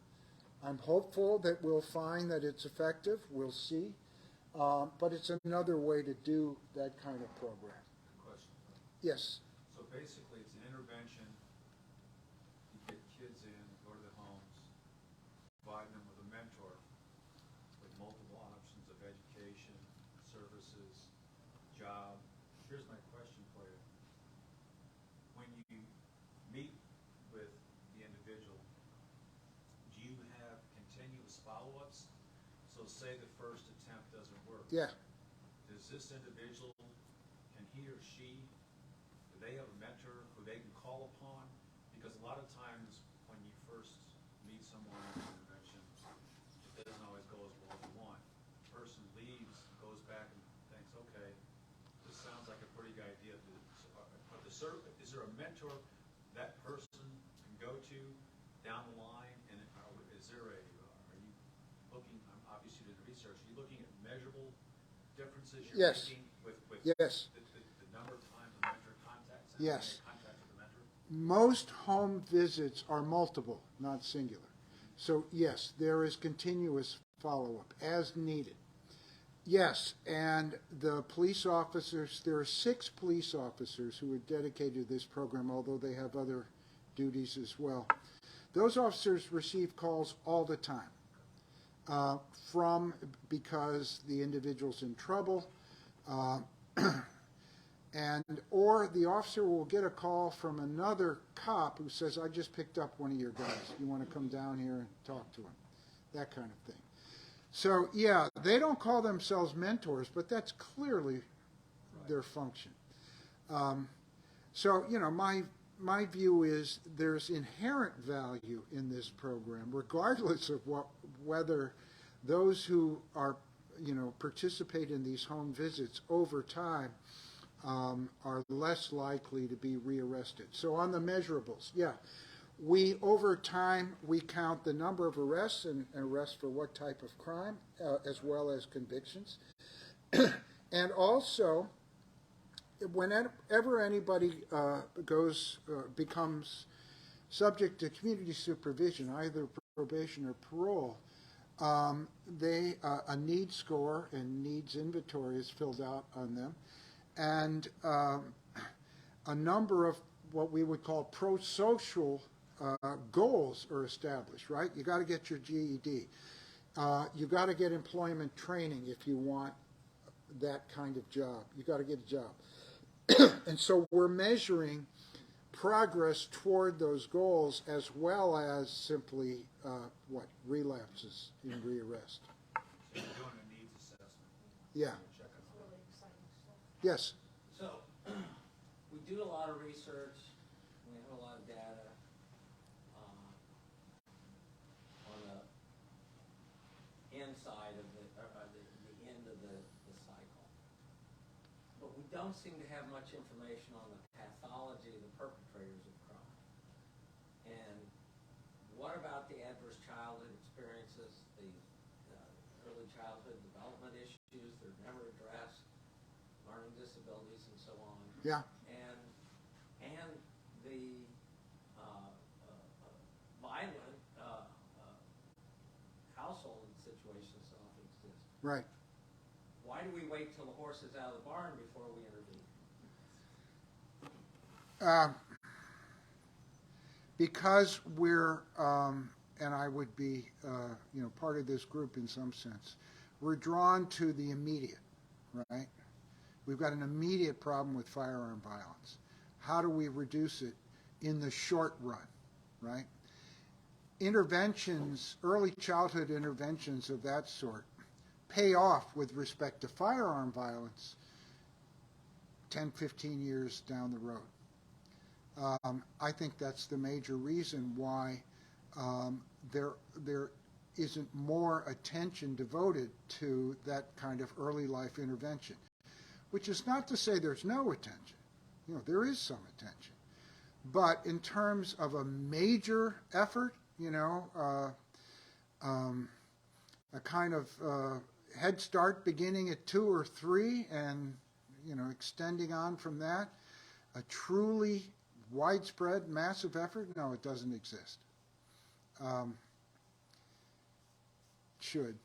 I'm hopeful that we'll find that it's effective. We'll see. But it's another way to do that kind of program. Question. Yes. So basically, it's an intervention. You get kids in, go to the homes, provide them with a mentor with multiple options of education, services, job. Here's my question for you. When you meet with the individual, do you have continuous follow-ups? So say the first attempt doesn't work. Yeah. Does this individual, can he or she, do they have a mentor who they can call upon? Because a lot of times when you first meet someone in an intervention, it doesn't always go as well as you want. The person leaves, goes back and thinks, okay, this sounds like a pretty good idea. But is there a mentor that person can go to down the line? And is there are you looking, obviously doing the research, are you looking at measurable differences you're Yes. making with Yes. the number of times the mentor contacts them? Yes. Contact with the mentor? Most home visits are multiple, not singular. So yes, there is continuous follow-up as needed. Yes, and the police officers, there are 6 police officers who are dedicated to this program, although they have other duties as well. those officers receive calls all the time because the individual's in trouble, or the officer will get a call from another cop who says, I just picked up one of your guys. You want to come down here and talk to him? That kind of thing. So, yeah, they don't call themselves mentors, but that's clearly their function. So, my view is there's inherent value in this program, regardless of whether those who are, participate in these home visits over time are less likely to be rearrested. So on the measurables, yeah, over time, we count the number of arrests and arrests for what type of crime, as well as convictions. And also, whenever anybody becomes subject to community supervision, either probation or parole, a needs score and needs inventory is filled out on them, and a number of what we would call pro-social goals are established, right? You got to get your GED. You got to get employment training if you want that kind of job. You got to get a job. And so we're measuring progress toward those goals as well as simply relapses in rearrest. So you're doing a needs assessment. Yeah. That's really exciting stuff. Yes. So, we do a lot of research, we have a lot of data on the inside of the end of the cycle. But we don't seem to have much information on the pathology of the perpetrators of crime. And what about the adverse childhood experiences, the early childhood development issues that are never addressed, learning disabilities and so on? Yeah. And the violent household situations that often exist. Right. Why do we wait till the horse is out of the barn before we intervene? Because we're, and I would be, part of this group in some sense, we're drawn to the immediate, right? We've got an immediate problem with firearm violence. How do we reduce it in the short run, right? Interventions, early childhood interventions of that sort, pay off with respect to firearm violence 10, 15 years down the road. I think that's the major reason why there isn't more attention devoted to that kind of early life intervention, which is not to say there's no attention. There is some attention. But in terms of a major effort, a kind of head start beginning at 2 or 3 and, extending on from that, a truly widespread, massive effort? No, it doesn't exist. Should.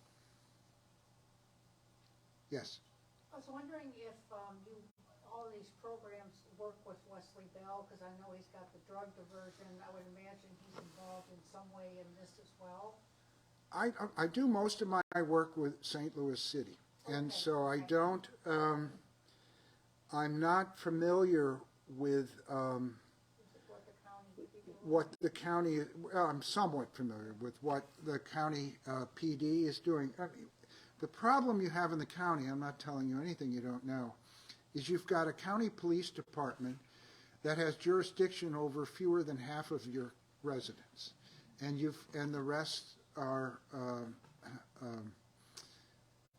Yes? I was wondering if all these programs work with Wesley Bell, because I know he's got the drug diversion. I would imagine he's involved in some way in this as well. I do most of my work with St. Louis City, and so I don't, I'm not familiar with what the county, I'm somewhat familiar with what the county PD is doing. I mean, the problem you have in the county, I'm not telling you anything you don't know, is you've got a county police department that has jurisdiction over fewer than half of your residents, and the rest are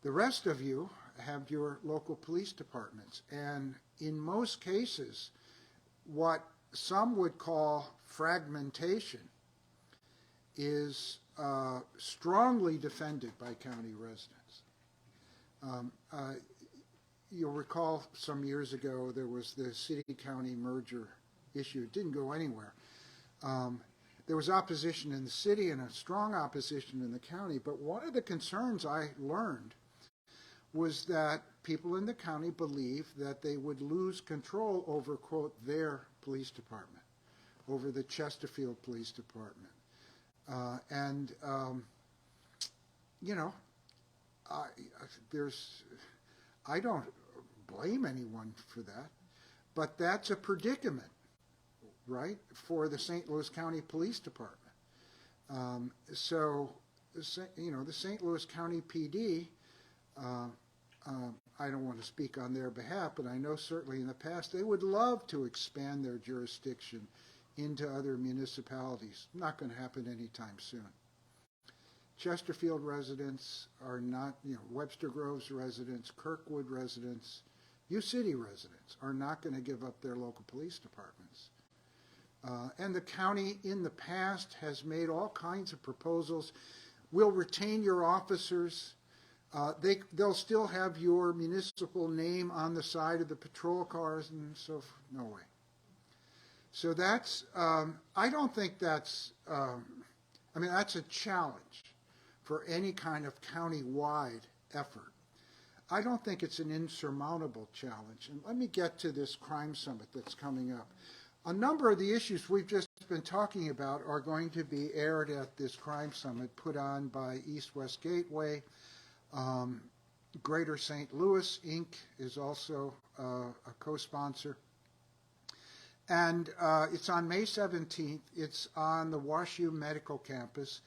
the rest of you have your local police departments, and in most cases, what some would call fragmentation is strongly defended by county residents. You'll recall some years ago there was the city-county merger issue. It didn't go anywhere. There was opposition in the city and a strong opposition in the county, but one of the concerns I learned was that people in the county believed that they would lose control over, quote, their police department, over the Chesterfield Police Department. And you know, I, I don't blame anyone for that, but that's a predicament, right, for the St. Louis County Police Department. So, you know, the St. Louis County PD, I don't want to speak on their behalf, but I know certainly in the past they would love to expand their jurisdiction into other municipalities. Not going to happen anytime soon. Chesterfield residents are not, you know, Webster Groves residents, Kirkwood residents, U-City residents are not going to give up their local police departments. And the county in the past has made all kinds of proposals. We'll retain your officers. They'll still have your municipal name on the side of the patrol cars and so forth. No way. So that's, I don't think that's, I mean, that's a challenge for any kind of county-wide effort. I don't think it's an insurmountable challenge. And let me get to this crime summit that's coming up. A number of the issues we've just been talking about are going to be aired at this crime summit put on by East-West Gateway. Greater St. Louis, Inc. is also a co-sponsor. And it's on May 17th. It's on the WashU Medical Campus.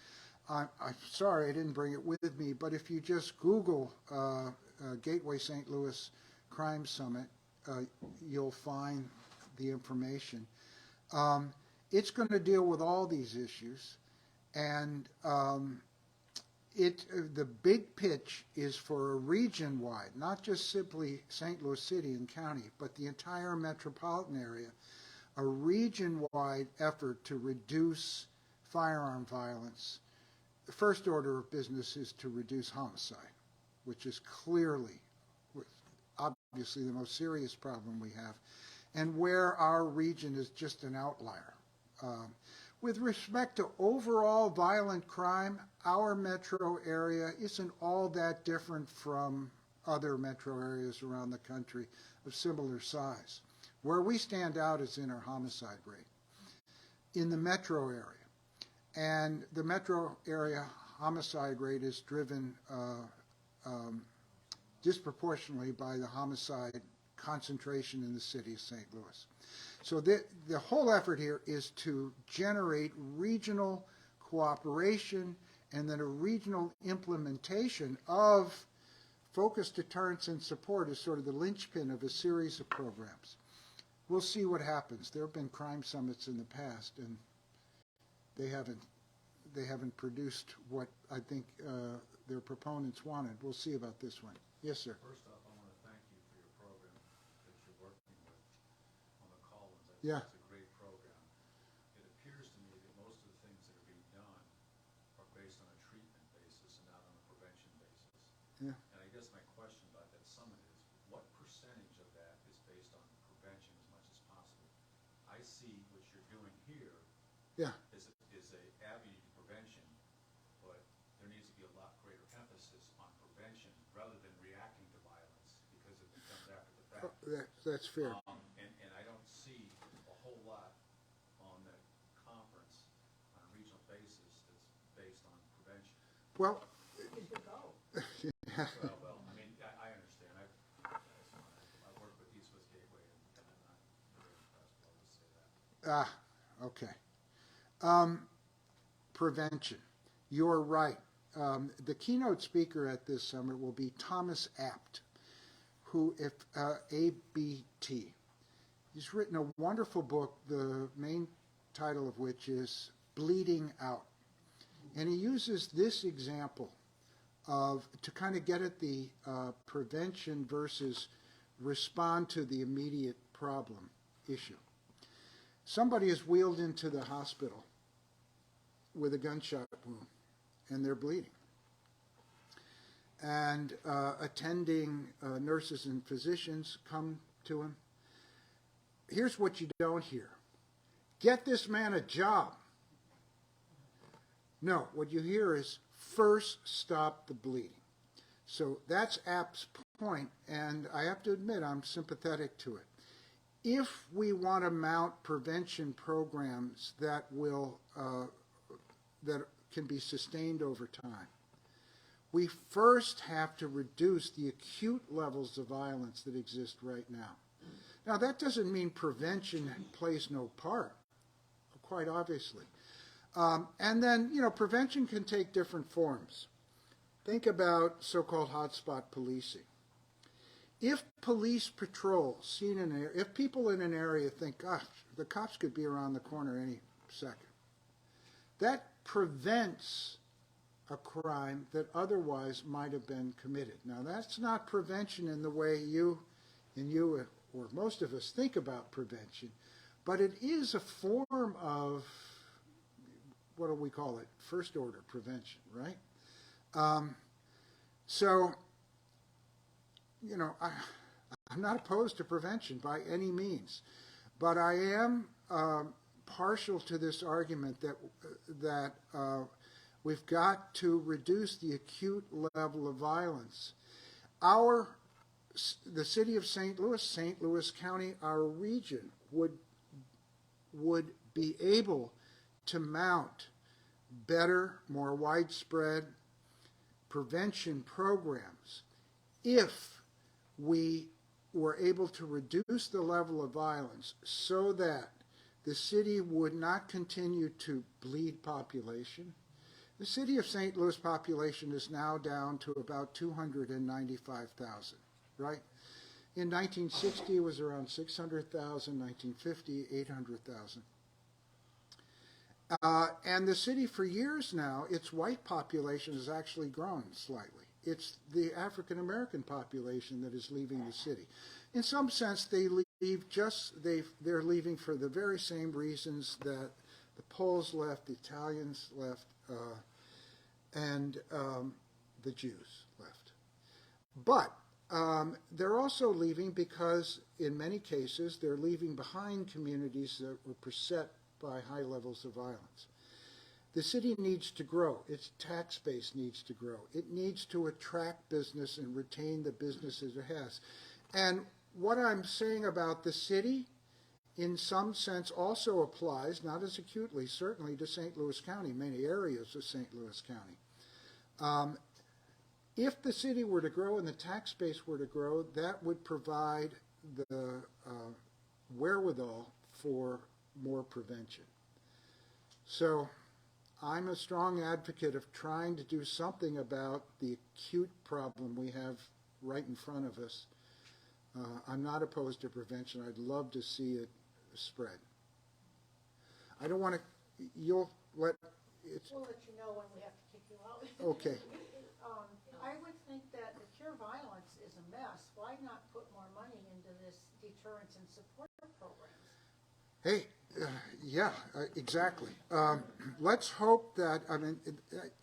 I'm sorry I didn't bring it with me, but if you just Google Gateway St. Louis Crime Summit, you'll find the information. It's going to deal with all these issues, and the big pitch is for a region-wide, not just simply St. Louis City and County, but the entire metropolitan area, a region-wide effort to reduce firearm violence. The first order of business is to reduce homicide, which is clearly, obviously, the most serious problem we have, and where our region is just an outlier. With respect to overall violent crime, our metro area isn't all that different from other metro areas around the country of similar size. Where we stand out is in our homicide rate in the metro area. And the metro area homicide rate is driven disproportionately by the homicide concentration in the city of St. Louis. So the whole effort here is to generate regional cooperation and then a regional implementation of focused deterrence and support as sort of the linchpin of a series of programs. We'll see what happens. There have been crime summits in the past, and they haven't produced what I think their proponents wanted. We'll see about this one. Yes, sir. First off, I want to thank you for your program that you're working with on the call-ins. I think Yeah. it's a great program. It appears to me that most of the things that are being done are based on a treatment basis and not on a prevention basis. Yeah. And I guess my question about that summit is, what percentage of that is based on prevention as much as possible? I see what you're doing here Yeah. is a avenue to prevention, but there needs to be a lot greater emphasis on prevention rather than reacting to violence because it becomes after the fact. That's fair. And I don't see a whole lot on the conference on a regional basis that's based on prevention. Well, You should go. Well, I mean, I understand. I work with East-West Gateway, and I'm not very impressed. I'll just say that. Okay. Prevention. You're right. The keynote speaker at this summit will be Thomas Abt, who, ABT. He's written a wonderful book, the main title of which is Bleeding Out. And he uses this example to kind of get at the prevention versus respond to the immediate problem issue. Somebody is wheeled into the hospital with a gunshot wound, and they're bleeding. And attending nurses and physicians come to him. Here's what you don't hear. Get this man a job. No, what you hear is first stop the bleeding. So that's Apt's point, and I have to admit I'm sympathetic to it. If we want to mount prevention programs that will that can be sustained over time. We first have to reduce the acute levels of violence that exist right now. Now, that doesn't mean prevention plays no part, quite obviously. And then, prevention can take different forms. Think about so-called hotspot policing. If police patrols seen in an area, if people in an area think, gosh, the cops could be around the corner any second, that prevents a crime that otherwise might have been committed. Now, that's not prevention in the way you or most of us think about prevention, but it is a form of, what do we call it, first order prevention, right? So, I'm not opposed to prevention by any means, but I am partial to this argument that we've got to reduce the acute level of violence. The city of St. Louis County, our region, would be able to mount better, more widespread prevention programs if we were able to reduce the level of violence so that the city would not continue to bleed population. The city of St. Louis population is now down to about 295,000, right? In 1960, it was around 600,000, 1950, 800,000. And the city, for years now, its white population has actually grown slightly. It's the African American population that is leaving the city. In some sense, they're leaving for the very same reasons that the Poles left, the Italians left, and the Jews left. But they're also leaving because, in many cases, they're leaving behind communities that were beset by high levels of violence. The city needs to grow. Its tax base needs to grow. It needs to attract business and retain the businesses it has. And what I'm saying about the city, in some sense, also applies, not as acutely, certainly to St. Louis County, many areas of St. Louis County. If the city were to grow and the tax base were to grow, that would provide the wherewithal for more prevention. So I'm a strong advocate of trying to do something about the acute problem we have right in front of us. I'm not opposed to prevention. I'd love to see it spread. I don't want to, We'll let you know when we have to kick you out. Okay. I would think that the cure violence is a mess. Why not put more money into this deterrence and support programs? Hey, yeah, exactly. Let's hope that,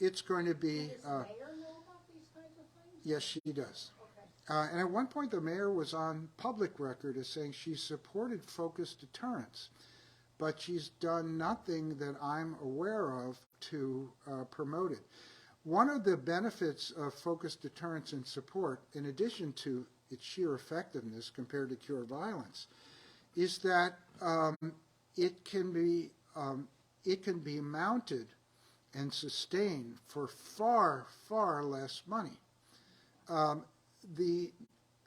it's going to be... Does the mayor know about these kinds of things? Yes, she does. Okay. And at one point, the mayor was on public record as saying she supported focused deterrence, but she's done nothing that I'm aware of to promote it. One of the benefits of focused deterrence and support, in addition to its sheer effectiveness compared to cure violence, is that it can be mounted and sustained for far, far less money. The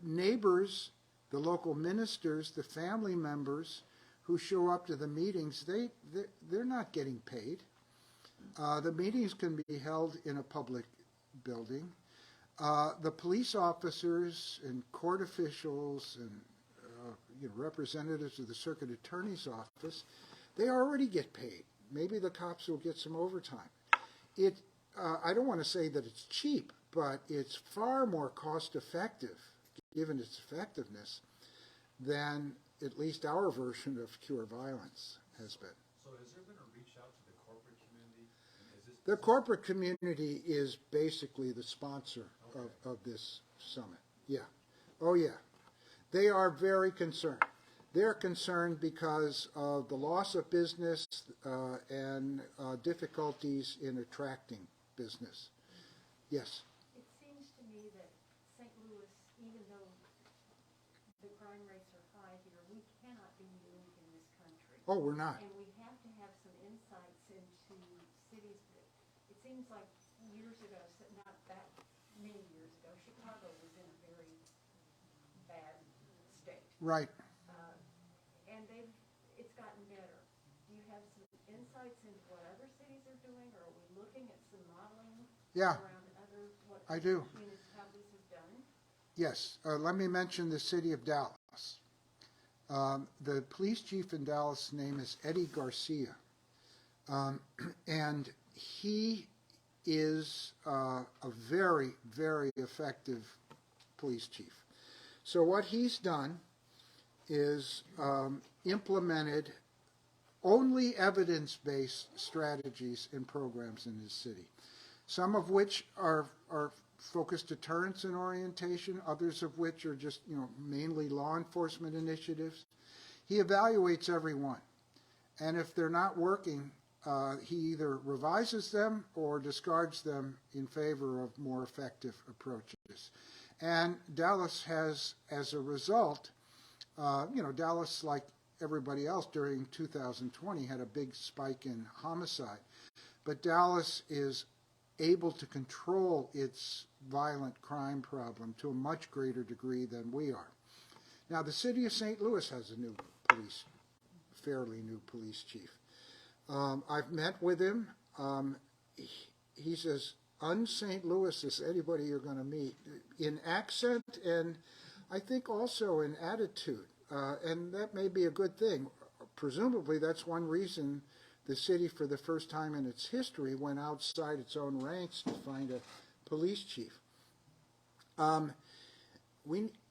neighbors, the local ministers, the family members who show up to the meetings, they're not getting paid. The meetings can be held in a public building. The police officers and court officials and representatives of the circuit attorney's office, they already get paid. Maybe the cops will get some overtime. I don't want to say that it's cheap, but it's far more cost effective, given its effectiveness, than at least our version of cure violence has been. So has there been a reach out to the corporate community? The corporate community is basically the sponsor of this summit. Yeah. Oh, yeah. They are very concerned. They're concerned because of the loss of business and difficulties in attracting business. Yes? It seems to me that St. Louis, even though the crime rates are high here, we cannot be unique in this country. Oh, we're not. And we have to have some insights into cities that seems like years ago, not that many years ago, Chicago was in a very bad state. Right. And it's gotten better. Do you have some insights into what other cities are doing, or are we looking at some modeling Yeah, around what I do. municipalities have done? Yes. Let me mention the city of Dallas. The police chief in Dallas' name is Eddie Garcia. And he is a very, very effective police chief. So what he's done is implemented only evidence-based strategies and programs in his city, some of which are focused deterrence and orientation, others of which are just, mainly law enforcement initiatives. He evaluates every one. And if they're not working, he either revises them or discards them in favor of more effective approaches. And Dallas has, as a result, Dallas, like everybody else during 2020, had a big spike in homicide. But Dallas is able to control its violent crime problem to a much greater degree than we are. Now, the city of St. Louis has a fairly new police chief. I've met with him. He's as un-St. Louis as anybody you're going to meet in accent and I think also in attitude. And that may be a good thing. Presumably, that's one reason the city, for the first time in its history, went outside its own ranks to find a police chief.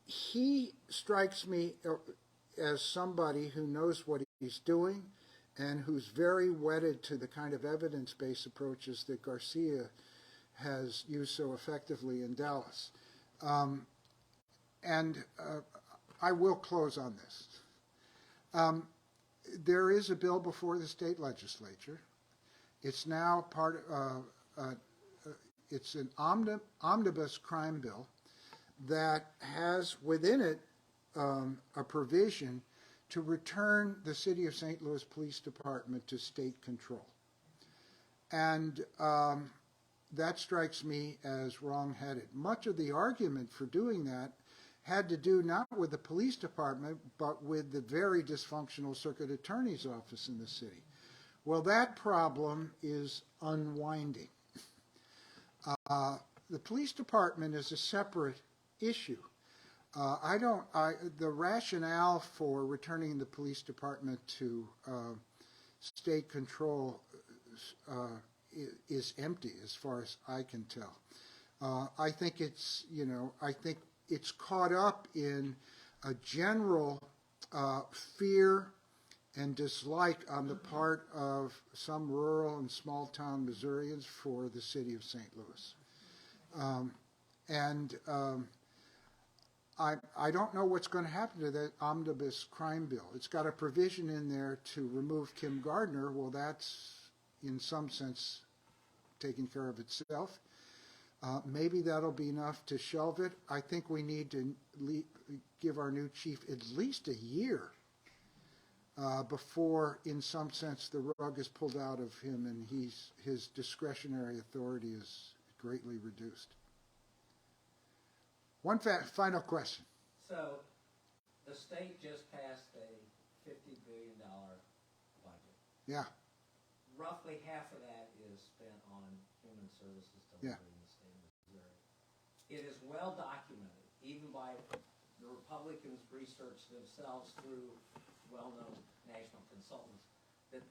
He strikes me as somebody who knows what he's doing and who's very wedded to the kind of evidence-based approaches that Garcia has used so effectively in Dallas. I will close on this. There is a bill before the state legislature. It's now it's an omnibus crime bill that has within it a provision to return the City of St. Louis Police Department to state control. And that strikes me as wrong-headed. Much of the argument for doing that had to do not with the police department, but with the very dysfunctional circuit attorney's office in the city. Well, that problem is unwinding. The police department is a separate issue. The rationale for returning the police department to state control is empty as far as I can tell. I think it's caught up in a general fear and dislike on the part of some rural and small-town Missourians for the city of St. Louis. I don't know what's going to happen to that omnibus crime bill. It's got a provision in there to remove Kim Gardner. Well, that's, in some sense, taking care of itself. Maybe that'll be enough to shelve it. I think we need to give our new chief at least a year before, in some sense, the rug is pulled out of him and his discretionary authority is greatly reduced. One final question. So, the state just passed a $50 billion budget. Yeah. Roughly half of that is spent on human services delivery in the state of Missouri. It is well documented, even by the Republicans research themselves through well-known national consultants, that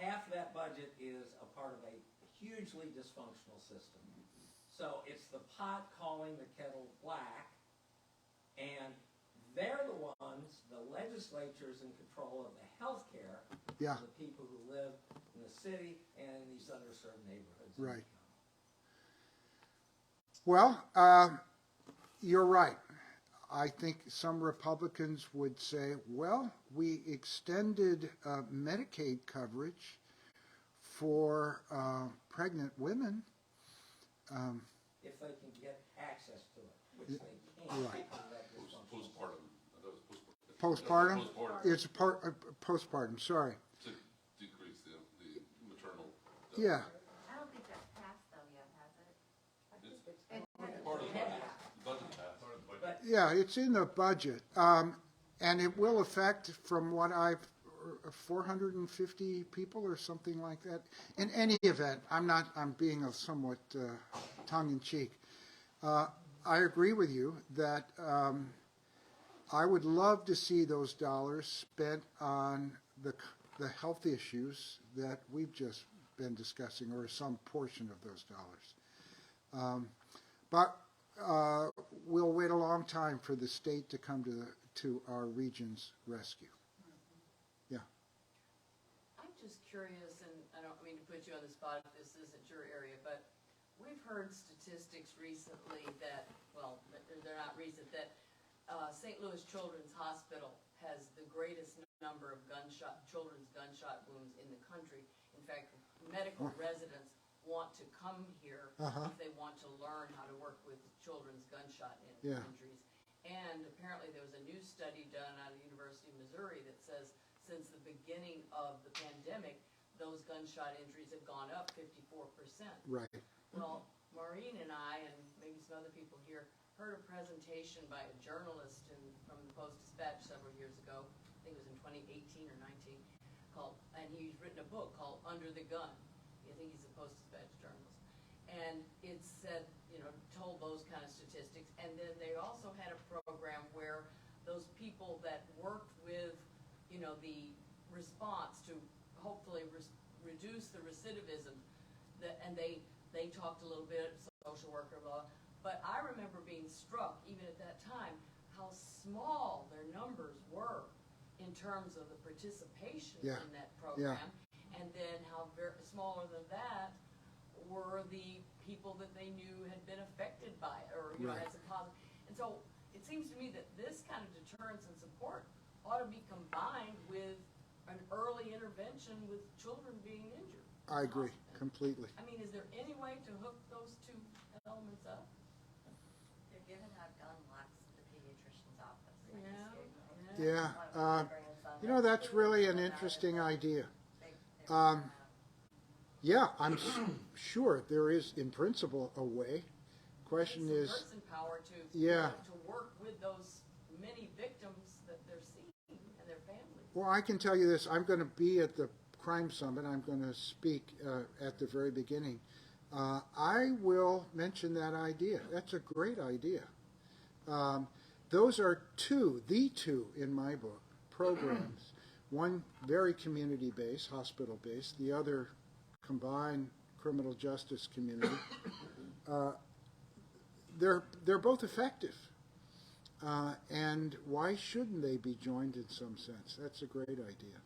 half of that budget is a part of a hugely dysfunctional system. So it's the pot calling the kettle black, and they're the ones, the legislature's in control of the health care of the people who live in the city and in these underserved neighborhoods. Right. Well, you're right. I think some Republicans would say, well, we extended Medicaid coverage for pregnant women. If they can get access to it, which they can't. Right. Postpartum. Postpartum? It's postpartum, sorry. To decrease the maternal death. Yeah. Yeah, it's in the budget, and it will affect, from what I've, 450 people or something like that. In any event, I'm being a somewhat tongue-in-cheek. I agree with you that I would love to see those dollars spent on the health issues that we've just been discussing, or some portion of those dollars. But we'll wait a long time for the state to come to our region's rescue. Yeah. I'm just curious, and I don't mean to put you on the spot if this isn't your area, but we've heard statistics recently that, well, they're not recent, that St. Louis Children's Hospital has the greatest number of children's gunshot wounds in the country. In fact, medical residents want to come here if they want to learn how to work with children's gunshot injuries. And apparently there was a new study done out of the University of Missouri that says since the beginning of the pandemic, those gunshot injuries have gone up 54%. Right. Well, Maureen and I, and maybe some other people here, heard a presentation by a journalist from the Post-Dispatch several years ago, I think it was in 2018 or 19, and he's written a book called Under the Gun. I think he's a Post-Dispatch journalist. And it said, told those kind of statistics. And then they also had a program where those people that worked with, the response to hopefully reduce the recidivism, and they talked a little bit, social worker law, but I remember being struck, even at that time, how small their numbers were in terms of the participation in that program, and then how very smaller than that were the people that they knew had been affected by it, or had some positive. And so it seems to me that this kind of deterrence and support ought to be combined with an early intervention with children being injured. I agree completely. I mean, is there any way to hook those two elements up? They're given out gun locks at the pediatrician's office. Yeah. That's really an interesting idea. Yeah, I'm sure there is, in principle, a way. Question is, person power to work with those many victims that they're seeing and their families. Well, I can tell you this. I'm going to be at the Crime Summit. I'm going to speak at the very beginning. I will mention that idea. That's a great idea. Those are the two in my book, programs. One very community-based, hospital-based. The other combined criminal justice community. They're both effective. And why shouldn't they be joined in some sense? That's a great idea.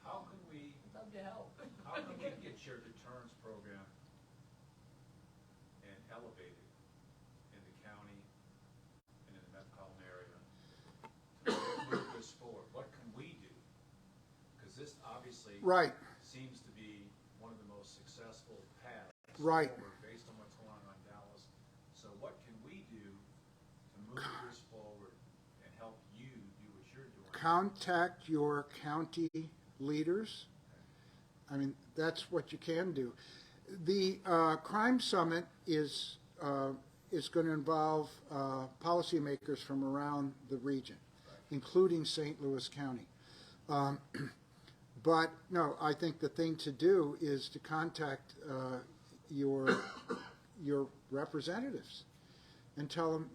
How can we, Love to help. how can we get your deterrence program and elevate it in the county and in the metropolitan area to move this forward? What can we do? Because this obviously seems to be one of the most successful paths forward based on what's going on in Dallas. So what can we do to move this forward and help you do what you're doing? Contact your county leaders. I mean, that's what you can do. The Crime Summit is going to involve policymakers from around the region, including St. Louis County. But no, I think the thing to do is to contact your representatives and tell them,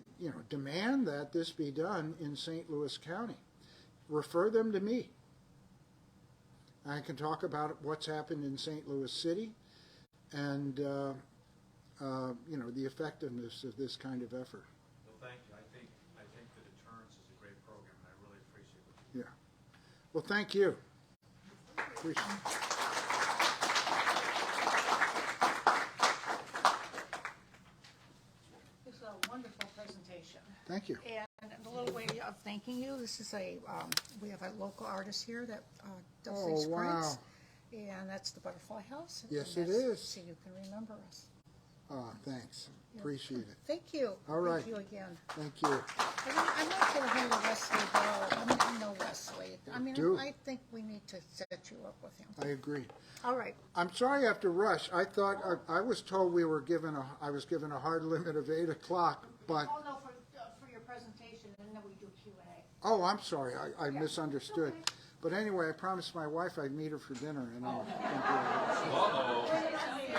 demand that this be done in St. Louis County. Refer them to me. I can talk about what's happened in St. Louis City and, the effectiveness of this kind of effort. Well, thank you. I think the deterrence is a great program, and I really appreciate what you do. Yeah. Well, thank you. Appreciate it. This is a wonderful presentation. Thank you. And a little way of thanking you, this is we have a local artist here that does these prints. And that's the Butterfly House. Yes, and it is. So you can remember us. Thanks. Appreciate it. Thank you. All right. Thank you again. Thank you. I'm not going to hear Wesley Bell. I know Wesley. I think we need to set you up with him. I agree. All right. I'm sorry I have to rush. I thought I was told I was given a hard limit of 8 o'clock, but Oh, no, for your presentation, Oh, I'm sorry, I misunderstood. But anyway, I promised my wife I'd meet her for dinner, and I'll do that. Uh-oh.